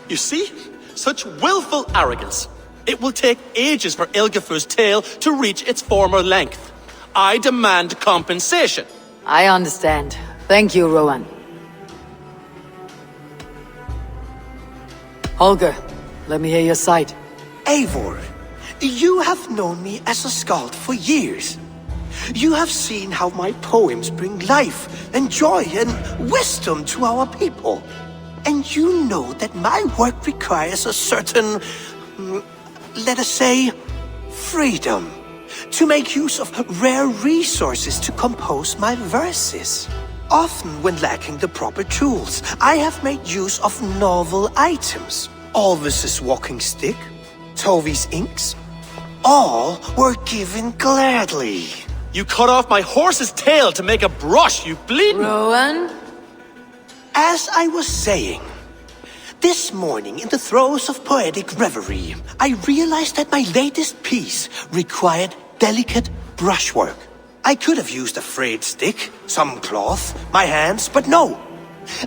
You see? Such willful arrogance. It will take ages for Ilgafur's tail to reach its former length. I demand compensation. I understand. Thank you, Rowan. Holger, let me hear your side. Eivor, you have known me as a skald for years. You have seen how my poems bring life and joy and wisdom to our people. And you know that my work requires a certain, let us say, freedom. To make use of rare resources to compose my verses. Often when lacking the proper tools, I have made use of novel items. Alvis's walking stick, Tovi's inks. All were given gladly. You cut off my horse's tail to make a brush, you bleeding... Rowan? As I was saying, this morning in the throes of poetic reverie, I realized that my latest piece required delicate brushwork. I could have used a frayed stick, some cloth, my hands, but no.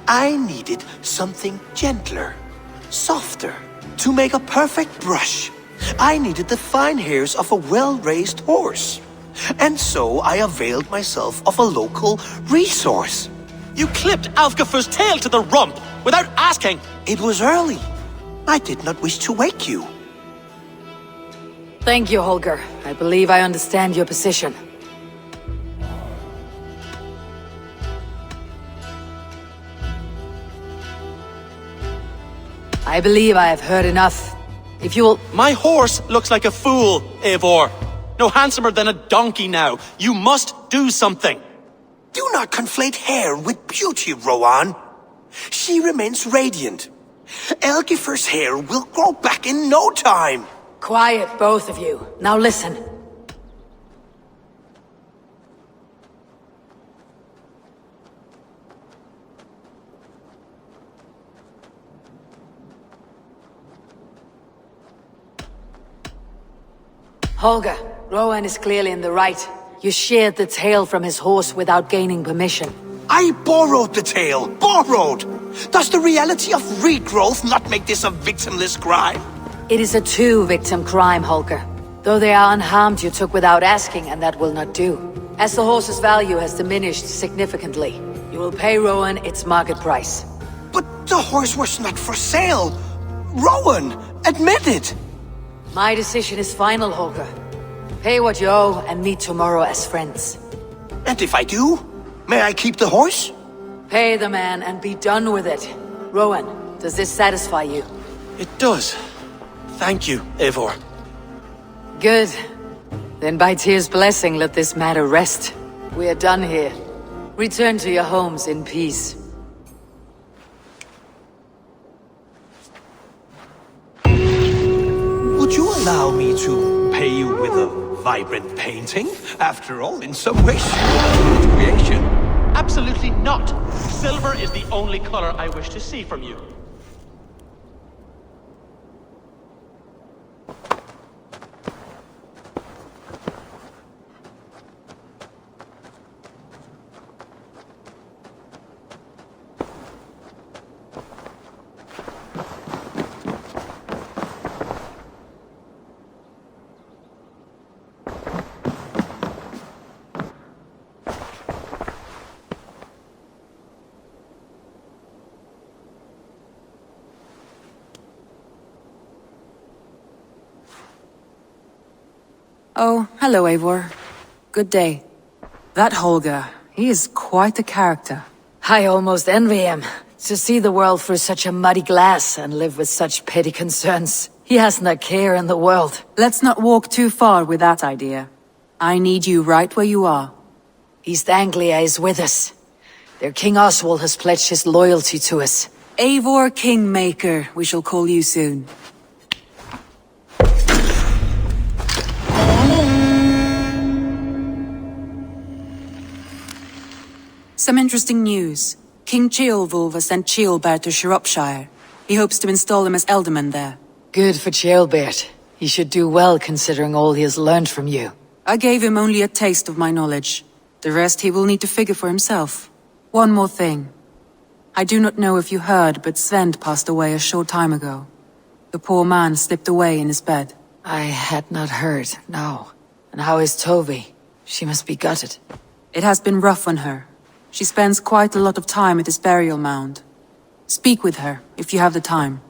I needed something gentler, softer, to make a perfect brush. I needed the fine hairs of a well-raised horse. And so I availed myself of a local resource. You clipped Alfgafur's tail to the rump, without asking. It was early. I did not wish to wake you. Thank you, Holger. I believe I understand your position. I believe I have heard enough. If you will... My horse looks like a fool, Eivor. No handsomer than a donkey now. You must do something. Do not conflate hair with beauty, Rowan. She remains radiant. Elgifur's hair will grow back in no time. Quiet, both of you. Now listen. Holger, Rowan is clearly in the right. You sheared the tail from his horse without gaining permission. I borrowed the tail. Borrowed! Does the reality of regrowth not make this a victimless crime? It is a two-victim crime, Holger. Though they are unharmed, you took without asking, and that will not do. As the horse's value has diminished significantly, you will pay Rowan its market price. But the horse was not for sale. Rowan, admit it. My decision is final, Holger. Pay what you owe and meet tomorrow as friends. And if I do, may I keep the horse? Pay the man and be done with it. Rowan, does this satisfy you? It does. Thank you, Eivor. Good. Then by Tyr's blessing, let this matter rest. We are done here. Return to your homes in peace. Would you allow me to pay you with a vibrant painting? After all, in some ways, you're a creation. Absolutely not. Silver is the only color I wish to see from you. Oh, hello, Eivor. Good day. That Holger, he is quite a character. I almost envy him. To see the world through such a muddy glass and live with such petty concerns. He hasn't a care in the world. Let's not walk too far with that idea. I need you right where you are. East Anglia is with us. Their King Oswald has pledged his loyalty to us. Eivor Kingmaker, we shall call you soon. Some interesting news. King Ceolwulf has sent Ceolbert to Shropshire. He hopes to install him as Alderman there. Good for Ceolbert. He should do well considering all he has learned from you. I gave him only a taste of my knowledge. The rest he will need to figure for himself. One more thing. I do not know if you heard, but Sven passed away a short time ago. The poor man slipped away in his bed. I had not heard, no. And how is Tovi? She must be gutted. It has been rough on her. She spends quite a lot of time at his burial mound. Speak with her, if you have the time.